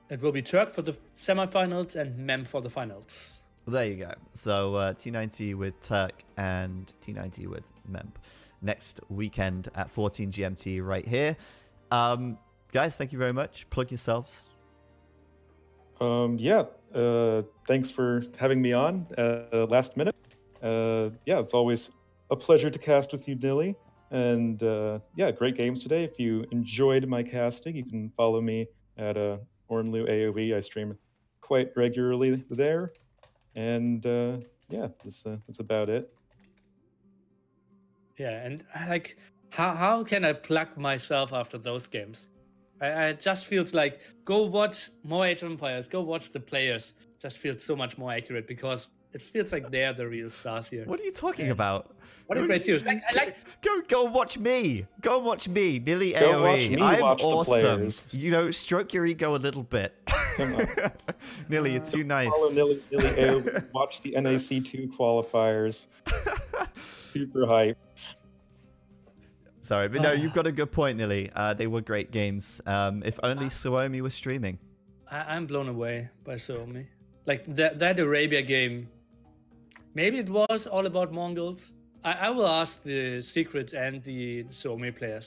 It will be Turk for the semi-finals and Mem for the finals. Well, there you go. So T90 with Turk and T90 with Mem next weekend at 14 GMT right here. Guys, thank you very much. Plug yourselves. Thanks for having me on last minute. It's always a pleasure to cast with you, Nilly. And great games today. If you enjoyed my casting, you can follow me at Ornlu AoE. I stream quite regularly there. And that's about it. Yeah, and like, how can I plug myself after those games? I just feels like, go watch more Age of Empires, go watch the players. Just feels so much more accurate because it feels like they're the real stars here. What are you talking about? What a great series! Go watch me. Go watch me, Nilly Go AoE. watch me I'm watch the awesome. players. You know, stroke your ego a little bit. Come on. Nilly, you're too nice. Follow Nilly AoE. Watch the NAC2 qualifiers. Super hype. Sorry, but no, you've got a good point, Nilly. They were great games. If only Suomi was streaming. I'm blown away by Suomi. Like that Arabia game. Maybe it was all about Mongols. I will ask the Secret and the Suomi players